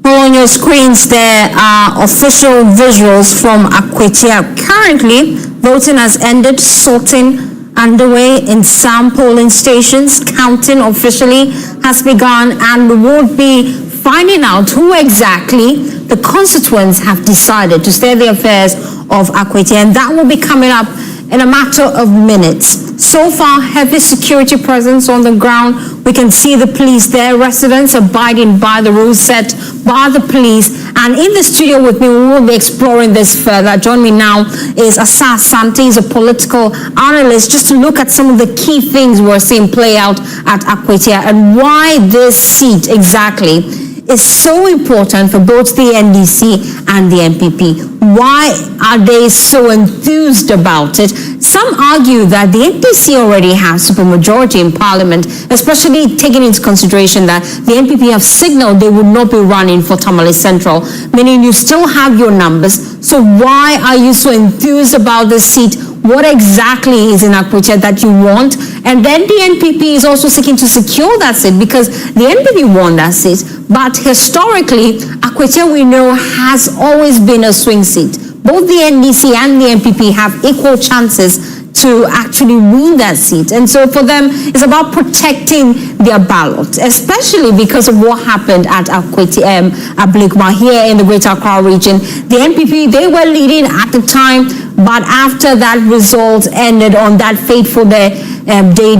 On your screens there are official visuals from AKWATIA. Currently, voting has ended, sorting underway in some polling stations. Counting officially has begun, and we'll be finding out who exactly the constituents have decided to steer the affairs of AKWATIA, and that will be coming up in a matter of minutes. So far, heavy security presence on the ground. We can see the police there, residents abiding by the rules set by the police. And in the studio with me, we will be exploring this further. Join me now is Asa Sante, he's a political analyst, just to look at some of the key things we're seeing play out at AKWATIA and why this seat exactly is so important for both the NDC and the NPP. Why are they so enthused about it? Some argue that the NDC already has supermajority in parliament, especially taking into consideration that the NPP have signaled they would not be running for Tamale Central, meaning you still have your numbers. So why are you so enthused about this seat? What exactly is in AKWATIA that you want? And then the NPP is also seeking to secure that seat because the NPP won that seat. But historically, AKWATIA, we know, has always been a swing seat. Both the NDC and the NPP have equal chances to actually win that seat. And so for them, it's about protecting their ballot, especially because of what happened at AKWATIA, Ablikma here in the Greater Accra region. The NPP, they were leading at the time, but after that result ended on that fateful day,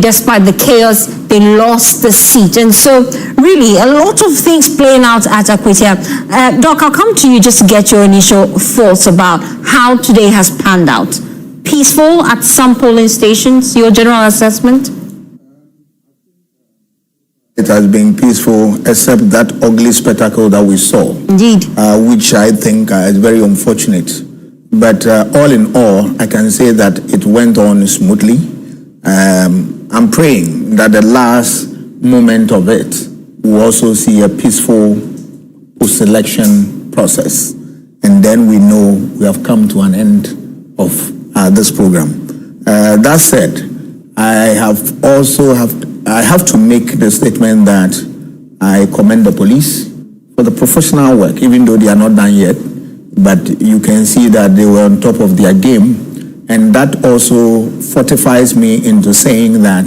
despite the chaos, they lost the seat. And so really a lot of things playing out at AKWATIA. Doc, I'll come to you just to get your initial thoughts about how today has panned out. Peaceful at some polling stations, your general assessment? It has been peaceful, except that ugly spectacle that we saw. Indeed. Which I think is very unfortunate. But all in all, I can say that it went on smoothly. I'm praying that the last moment of it will also see a peaceful post-election process. And then we know we have come to an end of this program. That said, I have to make the statement that I commend the police for the professional work, even though they are not done yet. But you can see that they were on top of their game. And that also fortifies me into saying that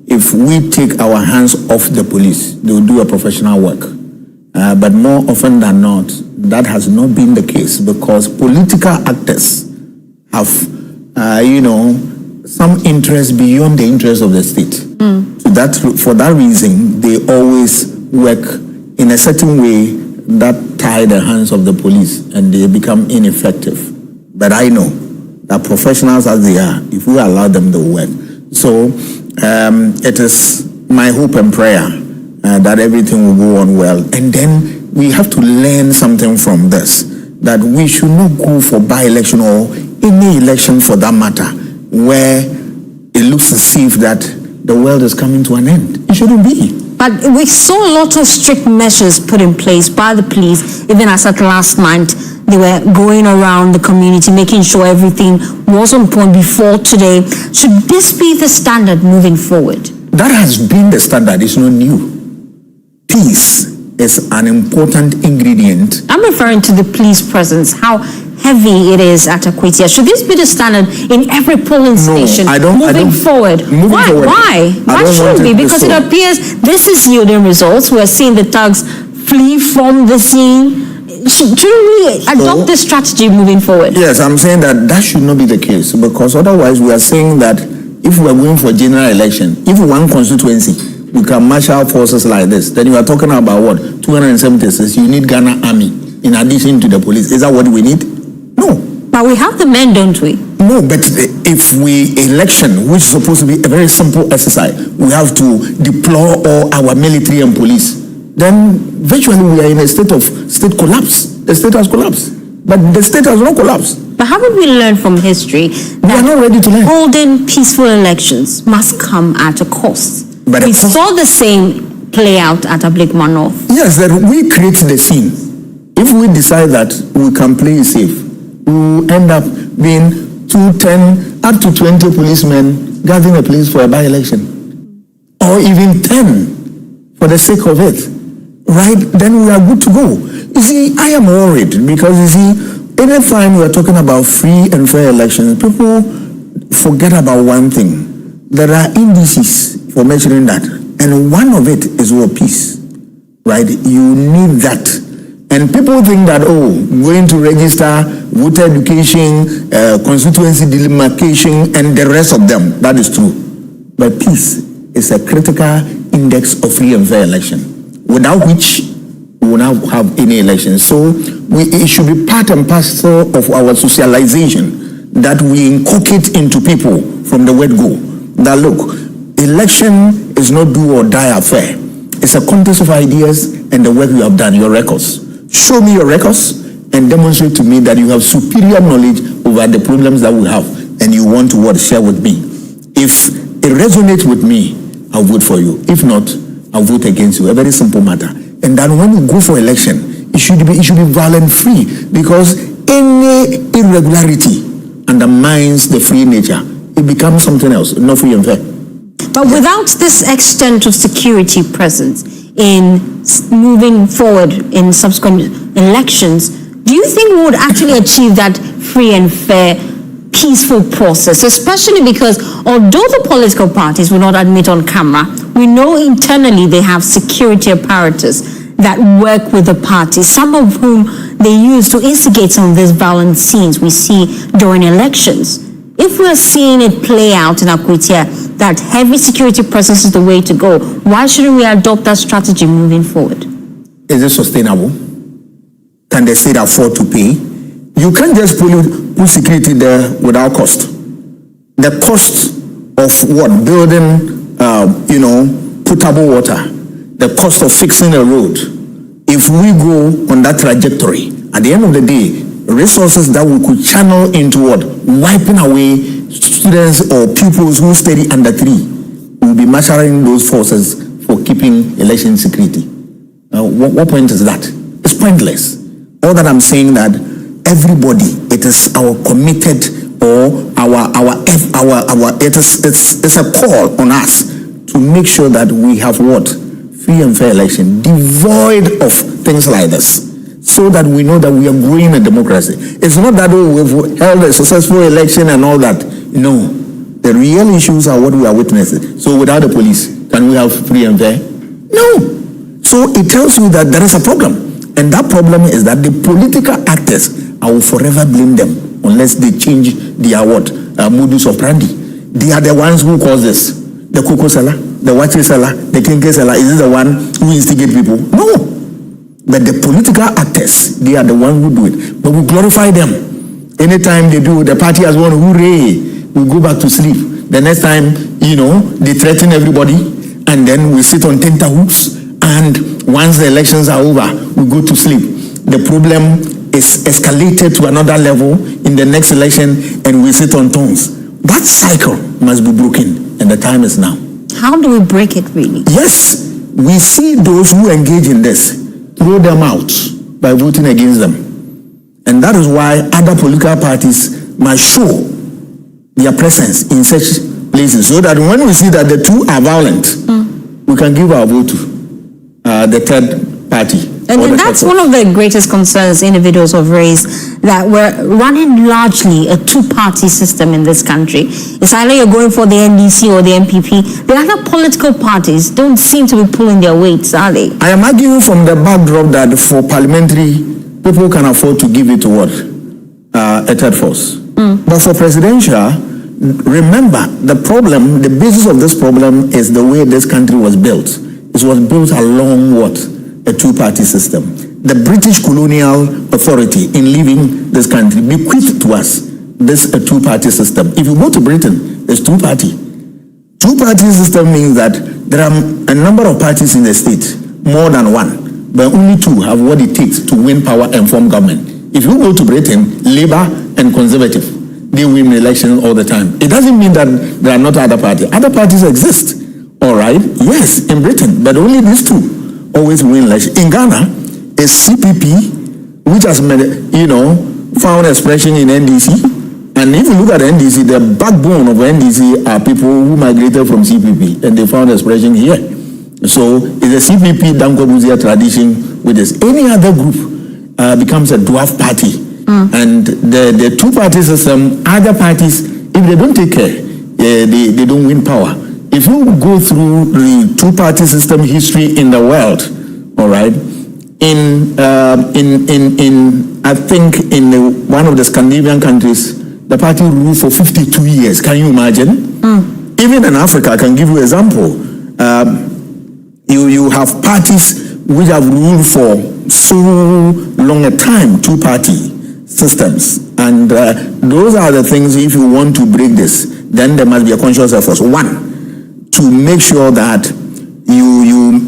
if we take our hands off the police, they will do a professional work. But more often than not, that has not been the case because political actors have, some interest beyond the interest of the state. So for that reason, they always work in a certain way that tie the hands of the police and they become ineffective. But I know that professionals as they are, if we allow them to work. So it is my hope and prayer that everything will go on well. And then we have to learn something from this, that we should not go for by-election or any election for that matter, where it looks as if that the world is coming to an end. It shouldn't be. But we saw a lot of strict measures put in place by the police, even as at last night. They were going around the community, making sure everything was on point before today. Should this be the standard moving forward? That has been the standard. It's not new. Peace is an important ingredient. I'm referring to the police presence, how heavy it is at AKWATIA. Should this be the standard in every polling station moving forward? Why? Why shouldn't it be? Because it appears this is yielding results. We're seeing the thugs flee from the scene. Should we adopt this strategy moving forward? Yes, I'm saying that should not be the case, because otherwise we are saying that if we are going for general election, if one constituency we can marshal forces like this, then you are talking about what? 276, you need Ghana army in addition to the police. Is that what we need? No. But we have the men, don't we? No, but if election, which is supposed to be a very simple exercise, we have to deploy all our military and police, then virtually we are in a state of state collapse. The state has collapsed. But the state has not collapsed. But haven't we learned from history we are not ready to learn? Holding peaceful elections must come at a cost. But we saw the same play out at Ablikma North. Yes, that we create the scene. If we decide that we can play it safe, we will end up being 10 up to 20 policemen gathering a place for a by-election. Or even 10 for the sake of it. Right? Then we are good to go. You see, I am worried because, you see, anytime we are talking about free and fair elections, people forget about one thing. There are indices for measuring that. And one of it is world peace. Right? You need that. And people think that, going to register, voter education, constituency demarcation, and the rest of them, that is true. But peace is a critical index of free and fair election, without which we will not have any election. So it should be part and parcel of our socialization that we inculcate into people from the word go. That look, election is not do or die affair. It's a contest of ideas and the work you have done, your records. Show me your records and demonstrate to me that you have superior knowledge over the problems that we have and you want to share with me. If it resonates with me, I'll vote for you. If not, I'll vote against you. A very simple matter. And then when you go for election, it should be violent free, because any irregularity undermines the free nature. It becomes something else, not free and fair. But without this extent of security presence in moving forward in subsequent elections, do you think we would actually achieve that free and fair, peaceful process? Especially because although the political parties will not admit on camera, we know internally they have security apparatus that work with the parties, some of whom they use to instigate some of these violent scenes we see during elections. If we're seeing it play out in AKWATIA, that heavy security presence is the way to go, why shouldn't we adopt that strategy moving forward? Is it sustainable? Can the state afford to pay? You can't just put security there without cost. The cost of what? Building, potable water. The cost of fixing a road. If we go on that trajectory, at the end of the day, resources that we could channel into what? Wiping away students or pupils who study under 3. We'll be marshalling those forces for keeping election security. What point is that? It's pointless. All that I'm saying that everybody, it is our committed or it's a call on us to make sure that we have what? Free and fair election, devoid of things like this, so that we know that we are growing a democracy. It's not that we've held a successful election and all that. No. The real issues are what we are witnessing. So without the police, can we have free and fair? No. So it tells you that there is a problem. And that problem is that the political actors, I will forever blame them unless they change their modus operandi. They are the ones who cause this. The cocoa seller, the watches seller, the kinky seller, is this the one who instigate people? No. But the political actors, they are the ones who do it. But we glorify them. Anytime they do, the party has won, hooray, we go back to sleep. The next time, they threaten everybody, and then we sit on tenterhooks, and once the elections are over, we go to sleep. The problem is escalated to another level in the next election, and we sit on tongues. That cycle must be broken, and the time is now. How do we break it, really? Yes, we see those who engage in this, throw them out by voting against them. And that is why other political parties must show their presence in such places, so that when we see that the two are violent, we can give our vote to the third party. And that's one of the greatest concerns individuals have raised, that we're running largely a two-party system in this country. It's either you're going for the NDC or the NPP. The other political parties don't seem to be pulling their weights, are they? I am arguing from the backdrop that for parliamentary, people can afford to give it to what? A third force. But for presidential, remember, the basis of this problem is the way this country was built. It was built along what? A two-party system. the British colonial authority in leaving this country bequeathed to us this two-party system. If you go to Britain, there's two-party. Two-party system means that there are a number of parties in the state, more than one, but only two have what it takes to win power and form government. If you go to Britain, Labour and Conservative, they win elections all the time. It doesn't mean that there are not other parties. Other parties exist, all right? Yes, in Britain, but only these two always win elections. In Ghana, a CPP, which has, found expression in NDC. And if you look at NDC, the backbone of NDC are people who migrated from CPP, and they found expression here. So it's a CPP Dankobuzia tradition with this. Any other group becomes a dwarf party. And the two-party system, other parties, if they don't take care, they don't win power. If you go through the two-party system history in the world, all right, I think in one of the Scandinavian countries, the party ruled for 52 years. Can you imagine? Even in Africa, I can give you an example. You have parties which have ruled for so long a time, two-party systems. And those are the things, if you want to break this, then there must be a conscious effort. One, to make sure that you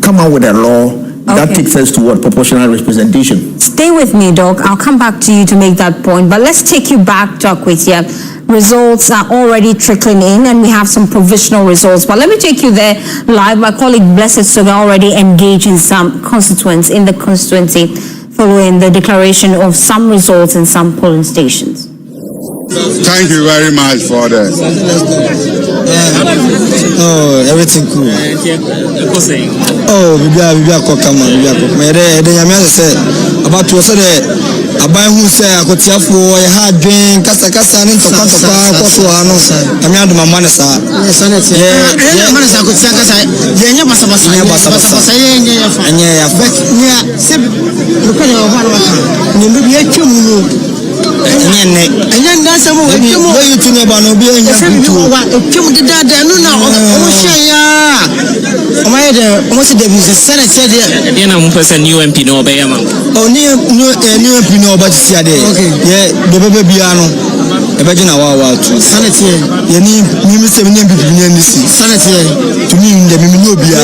come out with a law that takes us to what? Proportional representation. Stay with me, Doc. I'll come back to you to make that point. But let's take you back to AKWATIA. Results are already trickling in, and we have some provisional results. But let me take you there live. My colleague Blessed Sugar already engaged in some constituents in the constituency following the declaration of some results in some polling stations. Thank you very much for that. Everything cool. Bibi akokama. Say about to say abai hu say akotiafo e ha dwen kasa ne ntokwa kwaso ano. Ami adu mama ne sa. Sanete. Mama ne sa akotia kasa. Yenye basabasa. Yenye yafa. Anye yafa. Nya se lokale wa bana waka. Ni mbi etwemu no. Enya ndasa mo etwemu. Wo yutu ne ba no bi enya kutu. Etwemu didada no na o hya. Almost the Senate said, new MP no obey among. Oh, new MP no but see there. Okay, yeah, the baby piano. Imagine our Senate here. You need new 7 MP Senate to me, the Mimino Bia.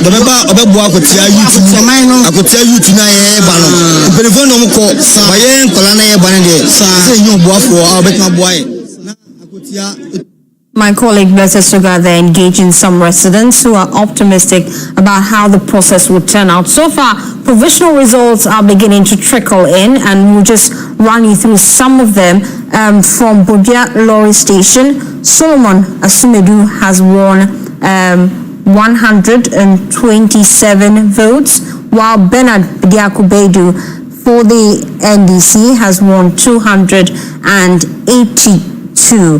The member of a boy could tell you to I could tell you tonight, Bano. But if no call, my young Colana Banade, say you boy for our better boy. My colleague Blessed Sugar there engaging some residents who are optimistic about how the process will turn out. So far, provisional results are beginning to trickle in, and we'll just run you through some of them. From Bodia Lorry Station, Solomon Asumedu has won 127 votes, while Bernard Diakubedu for the NDC has won 282.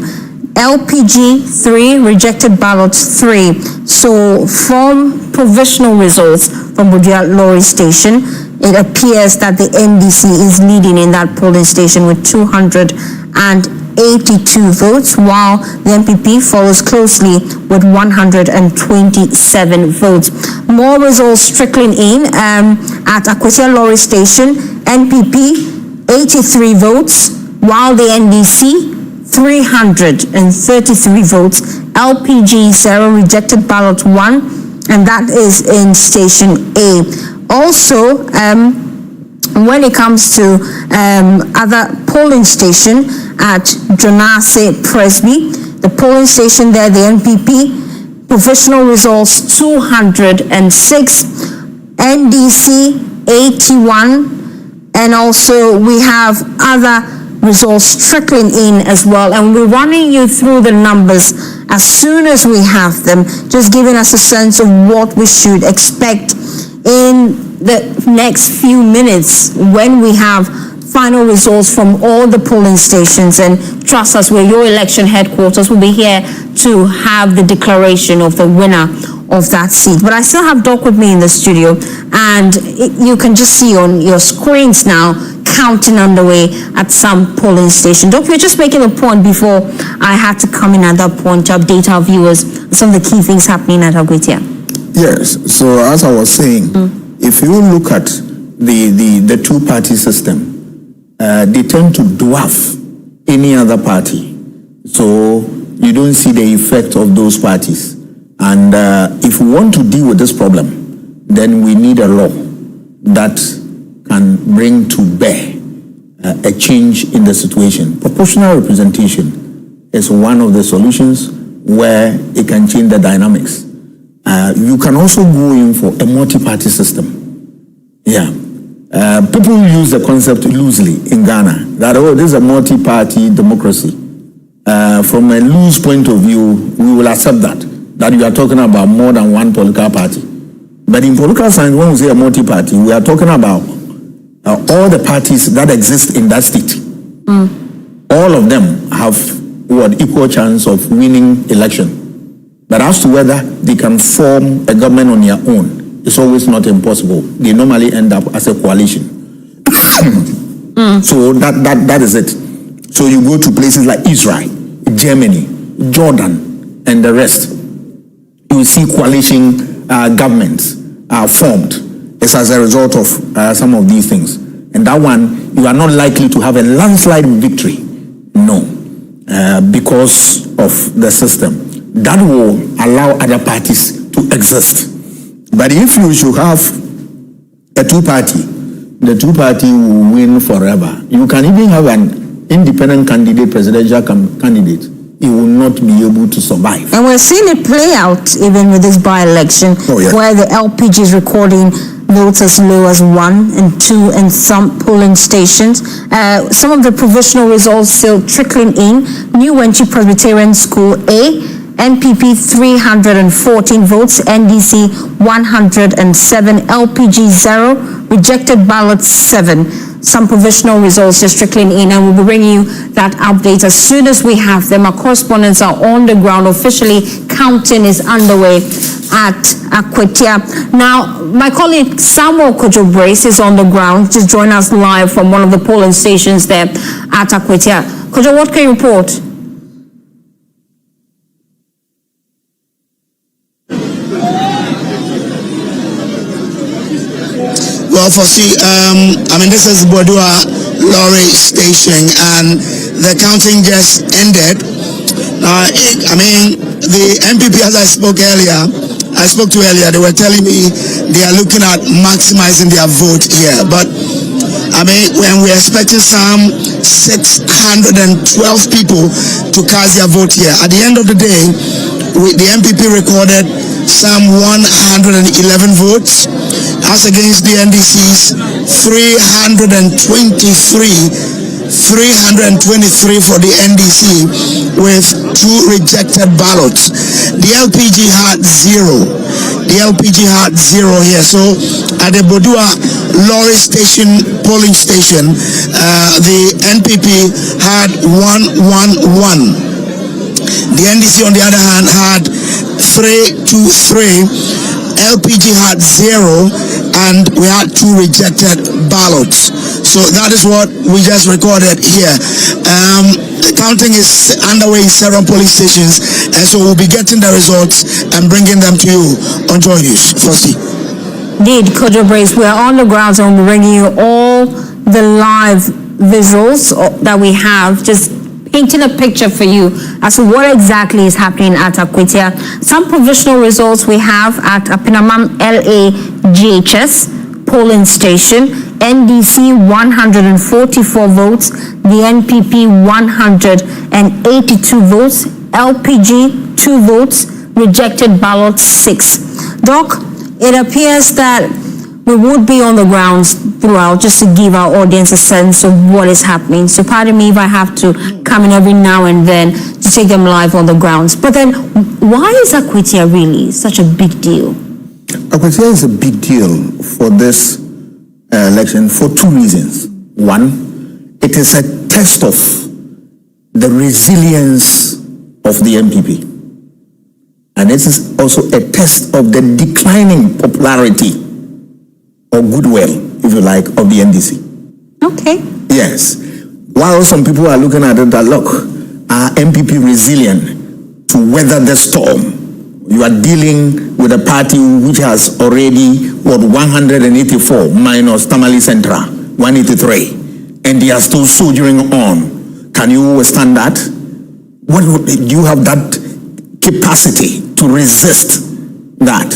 LPG 3, rejected ballots 3. So from provisional results from Bodia Lorry Station, it appears that the NDC is leading in that polling station with 282 votes, while the NPP follows closely with 127 votes. More results trickling in at AKWATIA Lorry Station. NPP 83 votes, while the NDC 333 votes, LPG 0, rejected ballot 1, and that is in Station A. Also, when it comes to other polling station at Jonase Presby, the polling station there, the NPP, provisional results 206, NDC 81, and also we have other results trickling in as well, and we're running you through the numbers as soon as we have them, just giving us a sense of what we should expect in the next few minutes when we have final results from all the polling stations. And trust us, we're your election headquarters. We'll be here to have the declaration of the winner of that seat. But I still have Doc with me in the studio, and you can just see on your screens now counting underway at some polling station. Doc, you're just making a point before I had to come in at that point to update our viewers on some of the key things happening at AKWATIA. Yes, so as I was saying, if you look at the two-party system, they tend to dwarf any other party. So you don't see the effect of those parties. And if we want to deal with this problem, then we need a law that can bring to bear a change in the situation. Proportional representation is one of the solutions where it can change the dynamics. You can also go in for a multi-party system. Yeah. People use the concept loosely in Ghana, that, oh, this is a multi-party democracy. From a loose point of view, we will accept that you are talking about more than one political party. But in political science, when we say a multi-party, we are talking about all the parties that exist in that state. All of them have equal chance of winning election. But as to whether they can form a government on their own, it's always not impossible. They normally end up as a coalition. So that is it. So you go to places like Israel, Germany, Jordan, and the rest. You see coalition governments are formed. It's as a result of some of these things. And that one, you are not likely to have a landslide victory. No. Because of the system. That will allow other parties to exist. But if you should have a two-party, the two-party will win forever. You can even have an independent candidate, presidential candidate. He will not be able to survive. And we're seeing it play out even with this by-election, where the LPG is recording votes as low as 1 and 2 in some polling stations. Some of the provisional results still trickling in. New Wenchi Presbyterian School A, NPP 314 votes, NDC 107, LPG 0, rejected ballots 7. Some provisional results just trickling in, and we'll be bringing you that update as soon as we have them. Our correspondents are on the ground. Officially, counting is underway at AKWATIA. Now, my colleague Samuel Kojo-Brace is on the ground, just join us live from one of the polling stations there at AKWATIA. Kojo, what can you report? Well, Fosi, this is Bodua Lorry Station, and the counting just ended. The NPP, as I spoke to earlier, they were telling me they are looking at maximizing their vote here. But, when we're expecting some 612 people to cast their vote here, at the end of the day, the NPP recorded some 111 votes, as against the NDC's 323 for the NDC, with 2 rejected ballots. The LPG had 0. Here. So at the Bodua Lorry Station polling station, the NPP had 111. The NDC, on the other hand, had 323. LPG had 0, and we had 2 rejected ballots. So that is what we just recorded here. The counting is underway in several polling stations, and so we'll be getting the results and bringing them to you on Joy News. Frosty. Indeed, Kojo-Brace, we're on the ground, and we're bringing you all the live visuals that we have, just painting a picture for you as to what exactly is happening at AKWATIA. Some provisional results we have at Apinamam LAGHS polling station. NDC 144 votes, the NPP 182 votes, LPG 2 votes, rejected ballots 6. Doc, it appears that we would be on the grounds throughout, just to give our audience a sense of what is happening. So pardon me if I have to come in every now and then to take them live on the grounds. But then, why is AKWATIA really such a big deal? AKWATIA is a big deal for this election for 2 reasons. One, it is a test of the resilience of the NPP. And it is also a test of the declining popularity or goodwill, if you like, of the NDC. Okay. Yes. While some people are looking at it that, look, are MPP resilient to weather the storm You are dealing with a party which has already, 184 minus Tamale Central, 183. And they are still soldiering on. Can you withstand that? Do you have that capacity to resist that?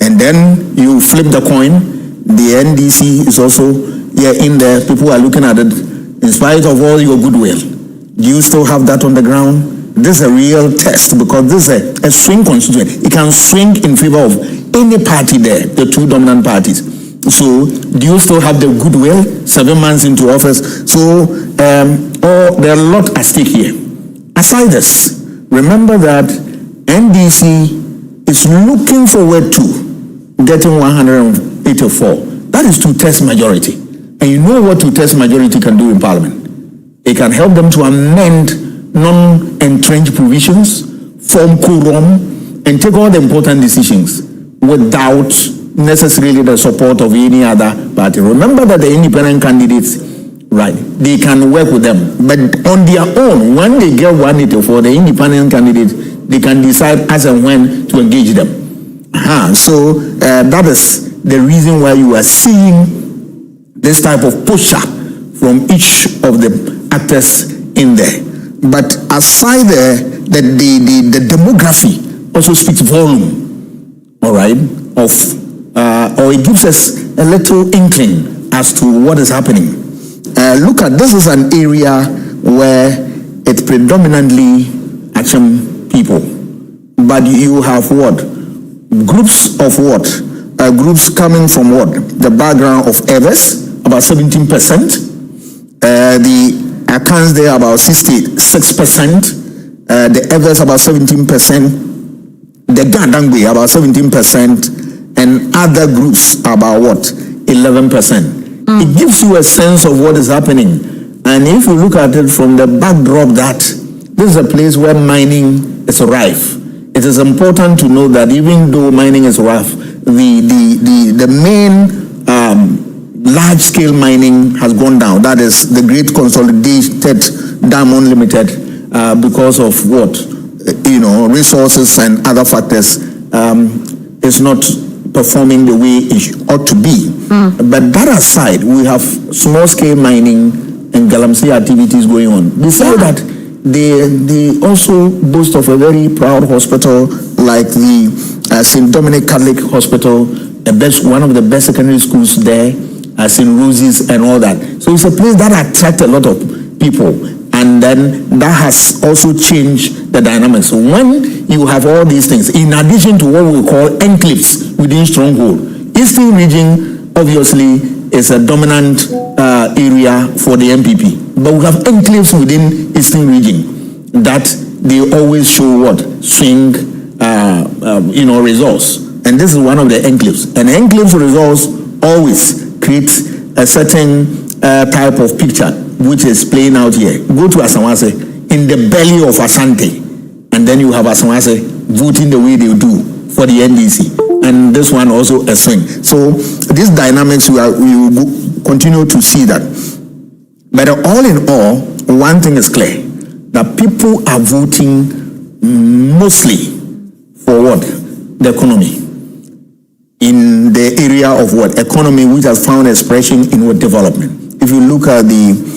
And then you flip the coin. The NDC is also here in there. People are looking at it. In spite of all your goodwill, do you still have that on the ground? This is a real test because this is a swing constituency. It can swing in favor of any party there, the two dominant parties. So, do you still have the goodwill 7 months into office? So, there are a lot at stake here. Aside this, remember that NDC is looking forward to getting 184. That is two-thirds majority. And you know what two-thirds majority can do in Parliament. It can help them to amend non-entrenched provisions, form quorum, and take all the important decisions without necessarily the support of any other party. Remember that the independent candidates, right, they can work with them. But on their own, when they get 184, the independent candidates, they can decide as and when to engage them. So that is the reason why you are seeing this type of push-up from each of the actors in there. But aside the demography also speaks volume, all right, or it gives us a little inkling as to what is happening. Look at, this is an area where it's predominantly Action people, but you have what? Groups of what? Groups coming from what? The background of others, about 17%. The accounts there about 66%. The others about 17%. The Gadangwe about 17%. And other groups about what? 11%. It gives you a sense of what is happening. And if you look at it from the backdrop that this is a place where mining is rife, it is important to know that even though mining is rife, the main large-scale mining has gone down. That is the Great Consolidated Diamond Limited, because of what? Resources and other factors, is not performing the way it ought to be. But that aside, we have small-scale mining and galamsey activities going on. Besides that, they also boast of a very proud hospital like the St. Dominic Catholic Hospital, one of the best secondary schools there, St. Rosie's and all that. So it's a place that attracts a lot of people. And then that has also changed the dynamics. So when you have all these things, in addition to what we call enclaves within stronghold, Eastern region obviously is a dominant area for the NPP. But we have enclaves within Eastern region that they always show what? Swing, results. And this is one of the enclaves. And enclaves results always create a certain type of picture which is playing out here. Go to Asanwase, in the belly of Asante, and then you have Asanwase voting the way they do for the NDC. And this one also a swing. So these dynamics, we will continue to see that. But all in all, one thing is clear, that people are voting mostly for what? The economy. In the area of what? Economy, which has found expression in what? Development. If you look at the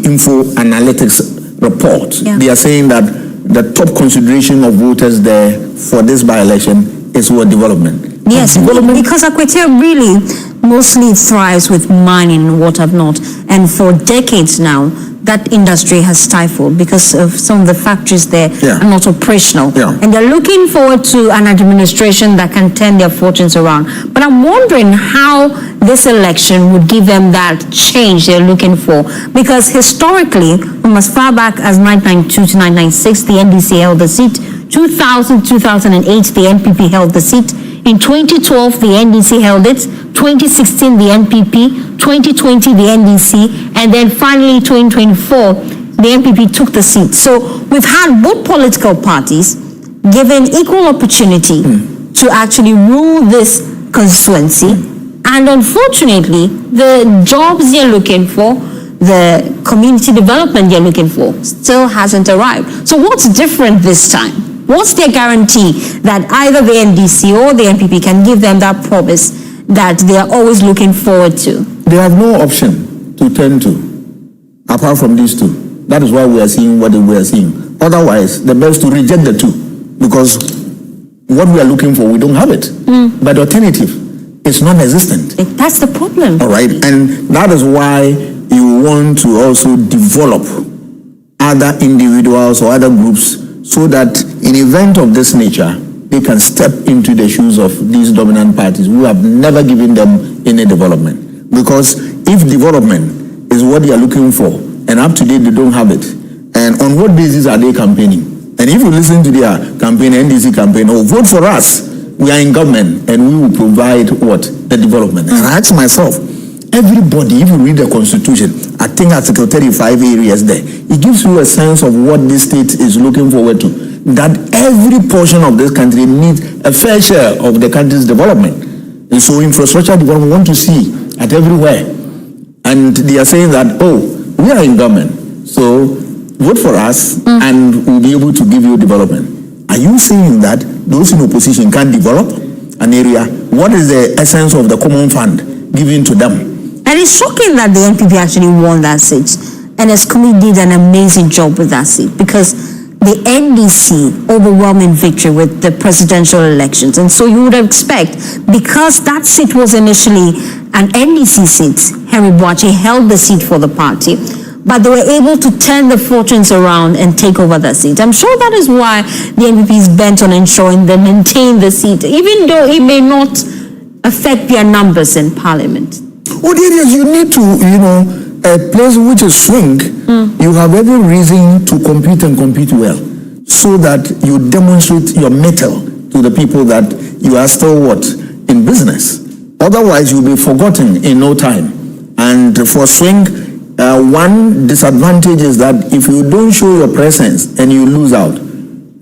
Info Analytics report, they are saying that the top consideration of voters there for this by-election is what? Development. Yes, because AKWATIA really mostly thrives with mining and what have not. And for decades now, that industry has stifled because of some of the factories there are not operational. And they're looking forward to an administration that can turn their fortunes around. But I'm wondering how this election would give them that change they're looking for. Because historically, from as far back as 1992 to 1996, the NDC held the seat. 2000, 2008, the NPP held the seat. In 2012, the NDC held it. 2016, the NPP. 2020, the NDC. And then finally, 2024, the NPP took the seat. So we've had both political parties given equal opportunity to actually rule this constituency. And unfortunately, the jobs they're looking for, the community development they're looking for, still hasn't arrived. So what's different this time? What's their guarantee that either the NDC or the NPP can give them that promise that they are always looking forward to? They have no option to turn to apart from these two. That is why we are seeing what we are seeing. Otherwise, the best to reject the two, because what we are looking for, we don't have it. But the alternative is non-existent. That's the problem. All right, and that is why you want to also develop other individuals or other groups so that in event of this nature, they can step into the shoes of these dominant parties who have never given them any development. Because if development is what they are looking for, and up to date they don't have it, and on what basis are they campaigning? And if you listen to their campaign, NDC campaign, oh, vote for us, we are in government, and we will provide what? The development. And I ask myself, everybody, if you read the Constitution, I think Article 35 areas there, it gives you a sense of what this state is looking forward to. That every portion of this country needs a fair share of the country's development. And so infrastructure development we want to see at everywhere. And they are saying that, oh, we are in government, so vote for us and we'll be able to give you development. Are you saying that those in opposition can't develop an area? What is the essence of the common fund given to them? And it's shocking that the NPP actually won that seat. And Escombe did an amazing job with that seat because the NDC overwhelming victory with the presidential elections. And so you would expect, because that seat was initially an NDC seat, Henry Boachi held the seat for the party, but they were able to turn the fortunes around and take over that seat. I'm sure that is why the NPP is bent on ensuring they maintain the seat, even though it may not affect their numbers in parliament. Oh, you need to, a place which is swing, you have every reason to compete and compete well, so that you demonstrate your mettle to the people that you are still what? In business. Otherwise, you'll be forgotten in no time. And for swing, one disadvantage is that if you don't show your presence and you lose out,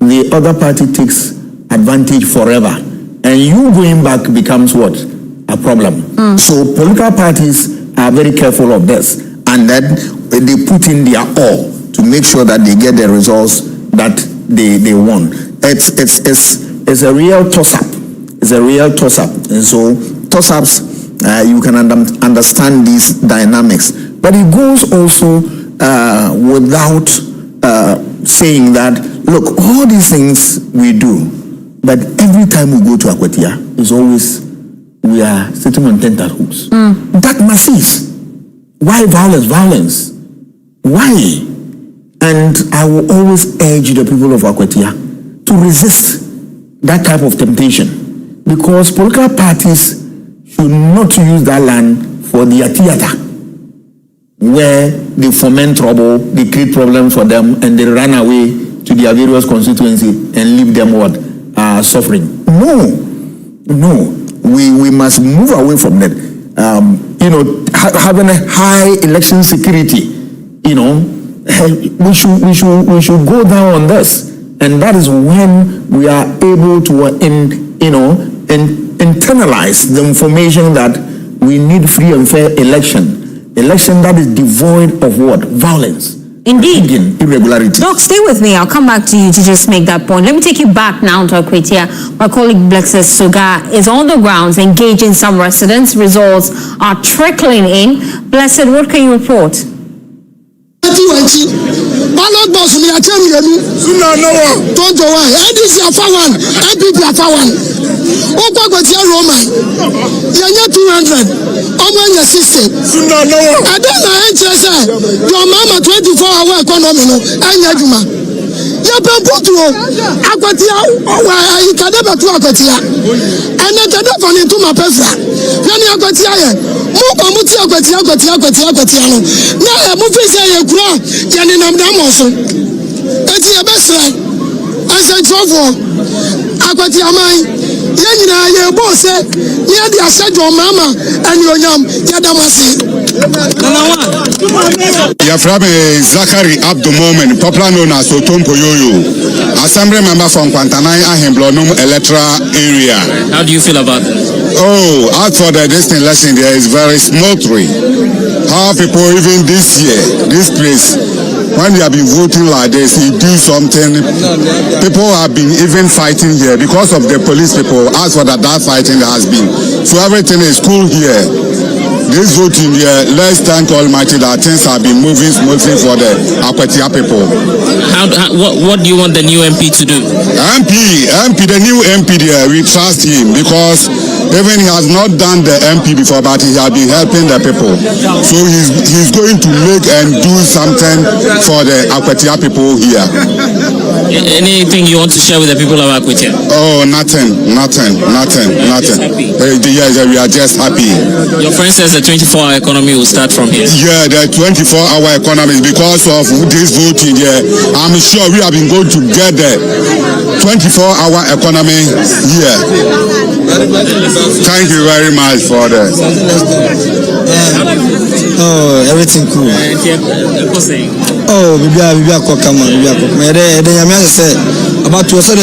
the other party takes advantage forever. And you going back becomes what? A problem. So political parties are very careful of this. And then they put in their all to make sure that they get the results that they want. It's a real toss-up. It's a real toss-up. And so toss-ups, you can understand these dynamics. But it goes also without saying that, look, all these things we do, but every time we go to AKWATIA, it's always, we are sitting on tenterhooks. That must cease. Why violence? Violence. Why? And I will always urge the people of AKWATIA to resist that type of temptation, because political parties should not use that land for their theater, where they foment trouble, they create problems for them, and they run away to their various constituency and leave them what? Suffering. No. We must move away from that. Having a high election security, we should go down on this, and that is when we are able to internalize the information that we need free and fair election that is devoid of what? Violence. Indeed. Irregularity. Doc, stay with me. I'll come back to you to just make that point. Let me take you back now to AKWATIA. My colleague Blexus Suga is on the grounds engaging some residents. Results are trickling in. Blessed, what can you report? Ballot box mi ati mi enu. Suna nowo. Tonto wa. NDC afa one. NPP afa one. O kwa AKWATIA Roma. Yenye 200. Omo yenye 60. Suna nowo. Ada na NCSA. Your mama 24-hour economy no. Anya juma. Ye pemputu o. AKWATIA owa ikade betu AKWATIA. Ene kade fani tu ma pefra. Yani AKWATIA ye. Mu kwa muti AKWATIA no. Na mu fi se ye kura. Yani namdamo so. Eti ye besra. Asa trofo. AKWATIA mai. Yenina ye bo se. Ye di asejo mama and yonyam yadamasi. Yafrabe Zachary Abdul Moment, popular known as Otompo Yoyo, Assembly member from Kwantanai Ahimblonum electoral area. How do you feel about it? Oh, as for the distant election, there is very smoothly. How people even this year, this place, when we have been voting like this, you do something. People have been even fighting here because of the police people. As for that fighting has been. So everything is cool here. This voting here, let's thank Almighty that things have been moving smoothly for the AKWATIA people. What do you want the new MP to do? The new MP there, we trust him because even he has not done the MP before, but he has been helping the people. So he's going to make and do something for the AKWATIA people here. Anything you want to share with the people of AKWATIA? Oh, nothing. Yes, we are just happy. Your friend says the 24-hour economy will start from here. Yeah, the 24-hour economy is because of this voting here. I'm sure we have been going to get the 24-hour economy here. Thank you very much for that. Oh, everything cool. Oh, maybe I come on. I say about to say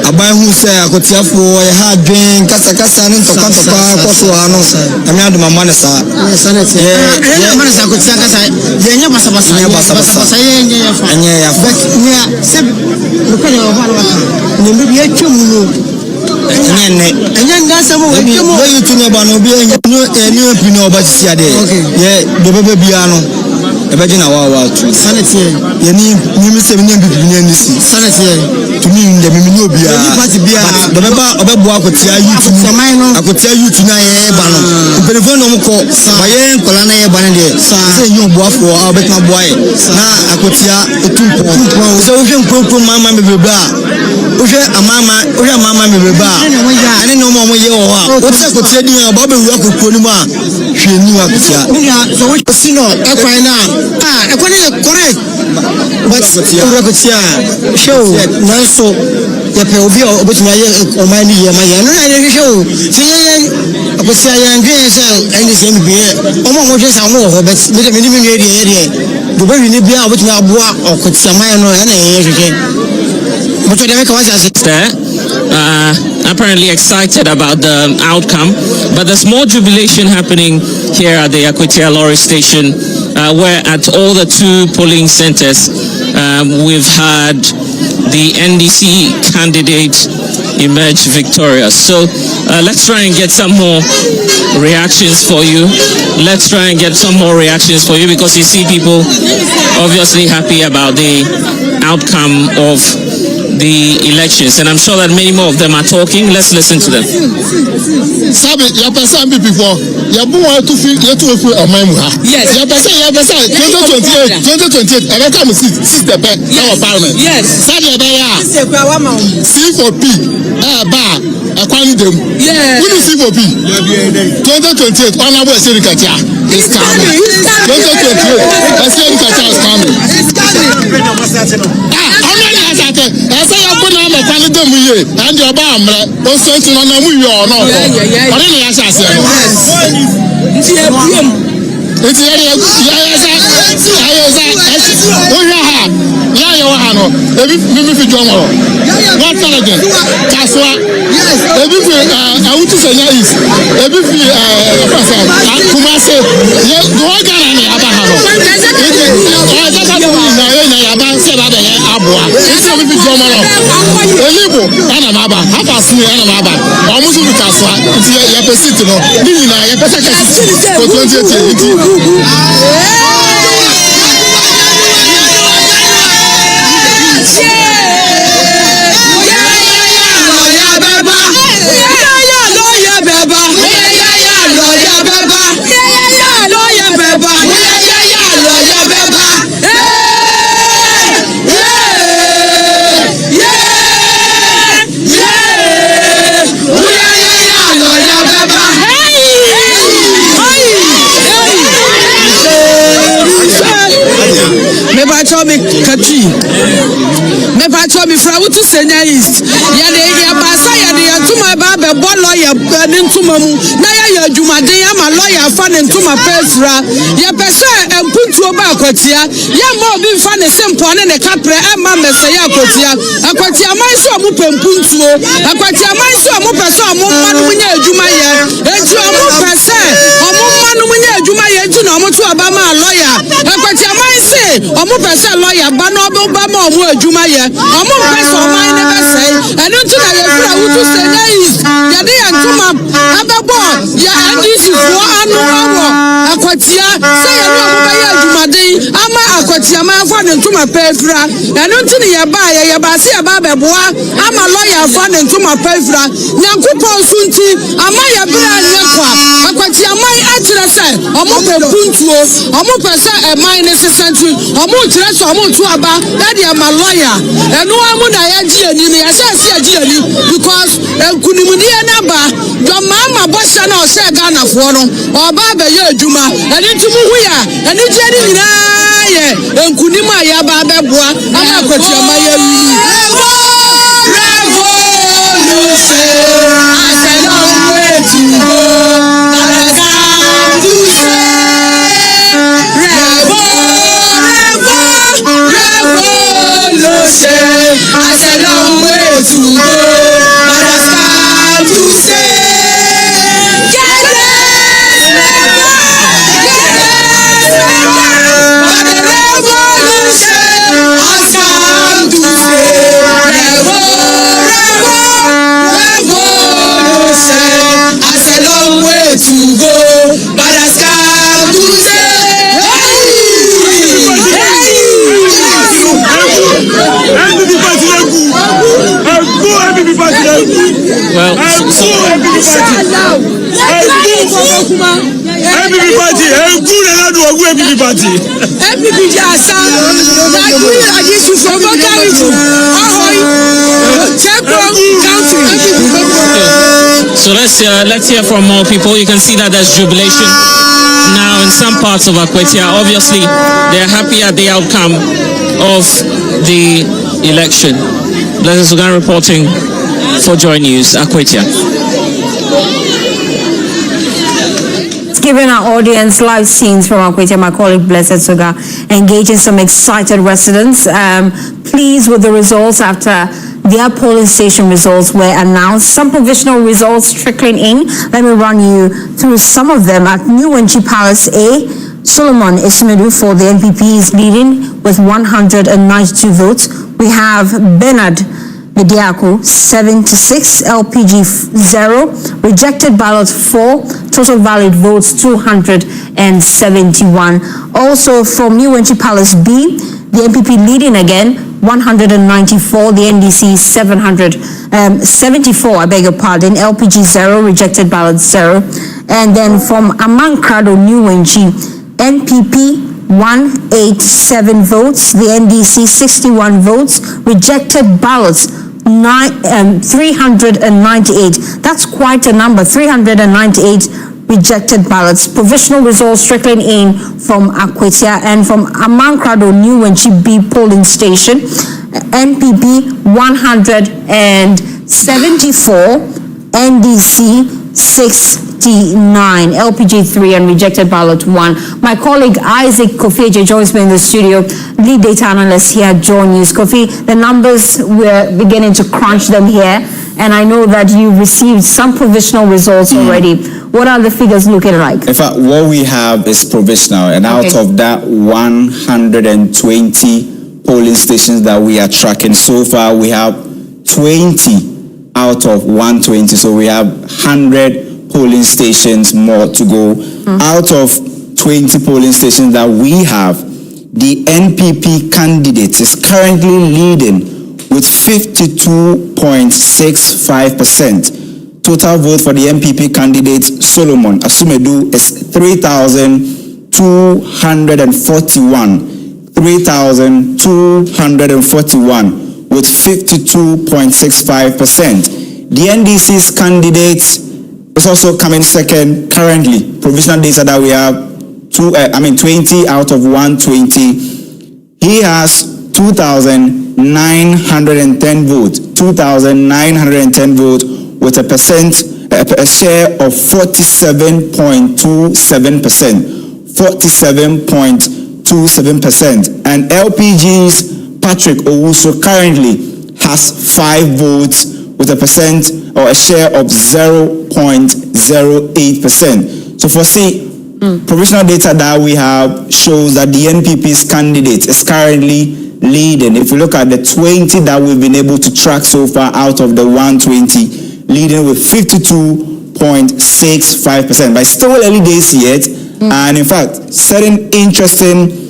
about who say AKWATIA for a hard drink, kasa and toka koso ano. I'm not my money, sir. Yeah, money AKWATIA kasa. Yeah, basa. Look at your one. Maybe a chumuno. And that's a way you to know about no being new opinion about Siade. Yeah, the baby piano. Imagine our sanity. You need me 7 years sanity. To me, the Minobia, the member of a book would tell you to I could tell you tonight, Bano. But if no call, my young Colana Banade, say you boy for our better boy. Now I could tell the 2 so we can put Mamma Mibba. A Mamma Mibba. I didn't know Mamma Yo. What's I could tell you about the work of Kunuma? She knew AKWATIA. So what you know, I couldn't correct. But AKWATIA show nice so the POV or which my money, my show. See, AKWATIA and the same beer. Almost just a more, but with a minimum area. The way we need beer, which we are or could see my apparently excited about the outcome, but there's more jubilation happening here at the AKWATIA Lorry Station, where at all the 2 polling centers we've had the NDC candidate emerge victorious. So let's try and get some more reactions for you. Because you see people obviously happy about the outcome of the elections, and I'm sure that many more of them are talking. Let's listen to them. Sabe, ya pesa mbi before. Ya buwa tu fi amaimuha. Yes. Ya pesa 2028. Ebe come see the back our parliament. Yes. Sabe ebe ya. C for P. Ba. Akwani dem. Yeah. Who is C for P? 2028. Honorable Eseri Katia is coming. 2028. Eseri Katia is coming. I say I put on my quality muye and your bam or something on a muye or no. Or any as I said. It's what again? Kaswa. I want to say yes. Kumase. Do I get any Abahano? Me patro me fra wutu senya east ya de ya basa ya de ya tuma ba be bo lawyer ne ntuma mu na ya adwumaden ya ma lawyer fa ne ntuma pesra ya pese empuntuo ba AKWATIA ya ma obi fa ne sempo ne ne kapre e ma mese ya AKWATIA man so mu pempuntuo AKWATIA man so mu pese o mu manu nya adwuma ye eju o mu pese o mu manu nya adwuma ye eju no ọmụ tụ ọba ma lawyer ekweti amai say ọmụ pese lawyer ba na ọba ma ọmụ adwuma ye ọmụ pese ọmai ne bese enu ntu na ye fura wutu say na is ye de ya ntuma abebo ya NDC fo anu awo akwatia say ye no ọmụ ba ye adwumaden ama akwatia ma afọ ne ntuma pefra enu ntu ne ye ba ye ba se ye ba beboa ama lawyer afọ ne ntuma pefra nyankopon sunti ama ye bra ne kwa akwatia mai atire say ọmụ pe puntuo ọmụ pese mai ne sesentu ọmụ tire so ọmụ tu aba that dey my lawyer enu amu na ya ji ani ne ya say si ya ji ani because kunimudi na ba do mama bosha na o say Ghana fo no oba ba ye adwuma eni tumu hu ya eni ji ani nyina ye enkunim aya ba beboa ama kwatia ma ya wi Well, so let's hear from more people. You can see that there's jubilation now in some parts of AKWATIA. Obviously, they're happy at the outcome of the election. Blessed Sugan reporting for Joy News, AKWATIA. Giving our audience live scenes from AKWATIA, my colleague Blessed Suga engaging some excited residents, pleased with the results after their polling station results were announced. Some provisional results trickling in. Let me run you through some of them. At New Wenchi Palace A, Solomon Ismedu for the NPP is leading with 192 votes. We have Bernard Mediaku 76, LPG 0, rejected ballot 4, total valid votes 271. Also from New Wenchi Palace B, the NPP leading again 194, the NDC 74, I beg your pardon, LPG 0, rejected ballot 0. And then from Amankrado New Wenchi, NPP 187 votes, the NDC 61 votes, rejected ballots 398. That's quite a number, 398 rejected ballots. Provisional results trickling in from AKWATIA and from Amankrado New Wenchi B polling station. NPP 174, NDC 69, LPG 3 and rejected ballot 1. My colleague Isaac Kofi joins me in the studio, lead data analyst here at Joy News. Kofi, the numbers, we're beginning to crunch them here, and I know that you received some provisional results already. What are the figures looking like? In fact, what we have is provisional, and out of that 120 polling stations that we are tracking so far, we have 20 out of 120, so we have 100 polling stations more to go. Out of 20 polling stations that we have, the NPP candidate is currently leading with 52.65%. Total vote for the NPP candidate Solomon Asumedu is 3,241. 3,241 with 52.65%. The NDC's candidate is also coming second currently. Provisional data that we have, 20 out of 120. He has 2,910 votes. 2,910 votes with a share of 47.27%. 47.27%. And LPG's Patrick Owusu currently has 5 votes with a share of 0.08%. So for say Provisional data that we have shows that the NPP's candidate is currently leading. If we look at the 20 that we've been able to track so far out of the 120, leading with 52.65%. But still early days yet, and in fact, certain interesting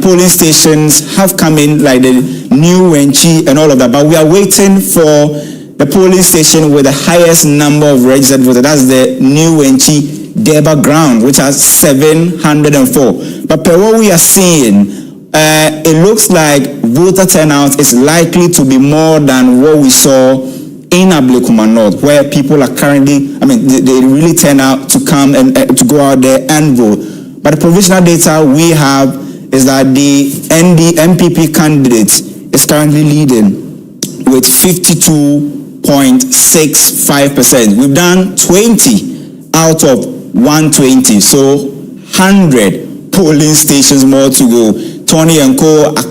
polling stations have come in, like the New Wenchi and all of that, but we are waiting for the polling station with the highest number of registered voters. That's the New Wenchi Deba Ground, which has 704. But per what we are seeing, it looks like voter turnout is likely to be more than what we saw in Ablekuma North, where people are currently, they really turn out to come and to go out there and vote. But the provisional data we have is that the NPP candidate is currently leading with 52.65%. We've done 20 out of 120, so 100 polling stations more to go. Tony and Co are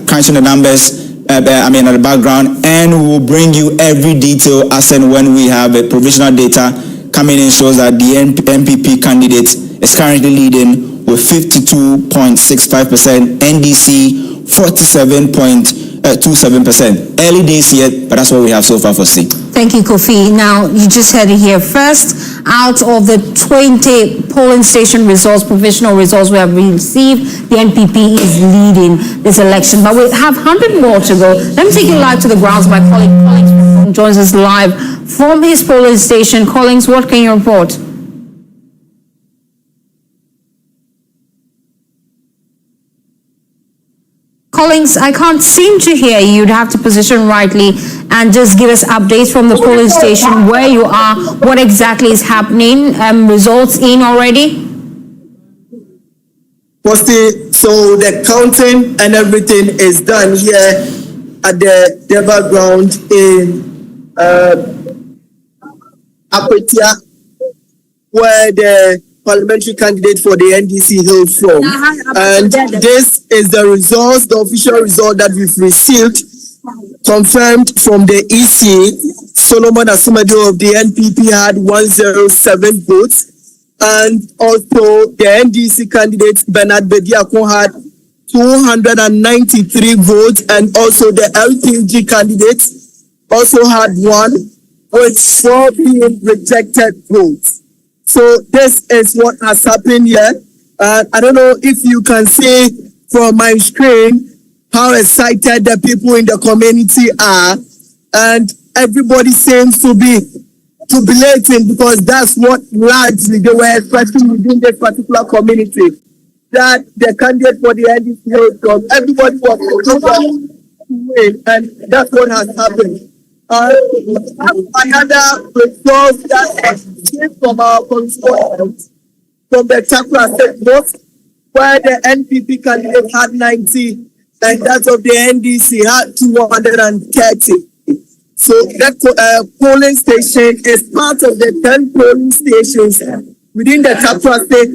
crunching the numbers at the background, and we will bring you every detail as and when we have a provisional data coming in shows that the NPP candidate is currently leading with 52.65%, NDC 47.27%. Early days yet, but that's what we have so far for C. Thank you, Kofi. Now, you just heard it here first. Out of the 20 polling station results, provisional results we have received, the NPP is leading this election. But we have 100 more to go. Let me take you live to the grounds. My colleague Collins joins us live from his polling station. Collins, what can you report? Collins, I can't seem to hear you. You'd have to position rightly and just give us updates from the polling station, where you are, what exactly is happening, results in already? So the counting and everything is done here at the Deba Ground in AKWATIA, where the parliamentary candidate for the NDC hails from. And this is the results, the official result that we've received, confirmed from the EC. Solomon Asumedo of the NPP had 107 votes. And also the NDC candidate Bernard Bediako had 293 votes. And also the LPG candidate also had one, with 4 being rejected votes. So this is what has happened here. I don't know if you can see from my screen how excited the people in the community are, and everybody seems to be jubilating, because that's what largely they were expecting within this particular community, that the candidate for the NDC from everybody was to win, and that's what has happened. Another result that came from our constituents from the Chakra State North, where the NPP candidate had 90 and that of the NDC had 230. So that polling station is part of the 10 polling stations within the Chakra State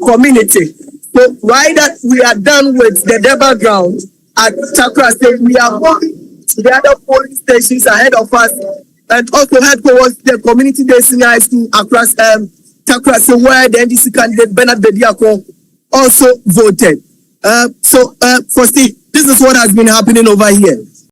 community. So right that we are done with the Deba Ground at Chakra State, we are moving to the other polling stations ahead of us, and also head towards the community day senior high school across Chakra State, where the NDC candidate Bernard Bediako also voted. Firstly, this is what has been happening over here.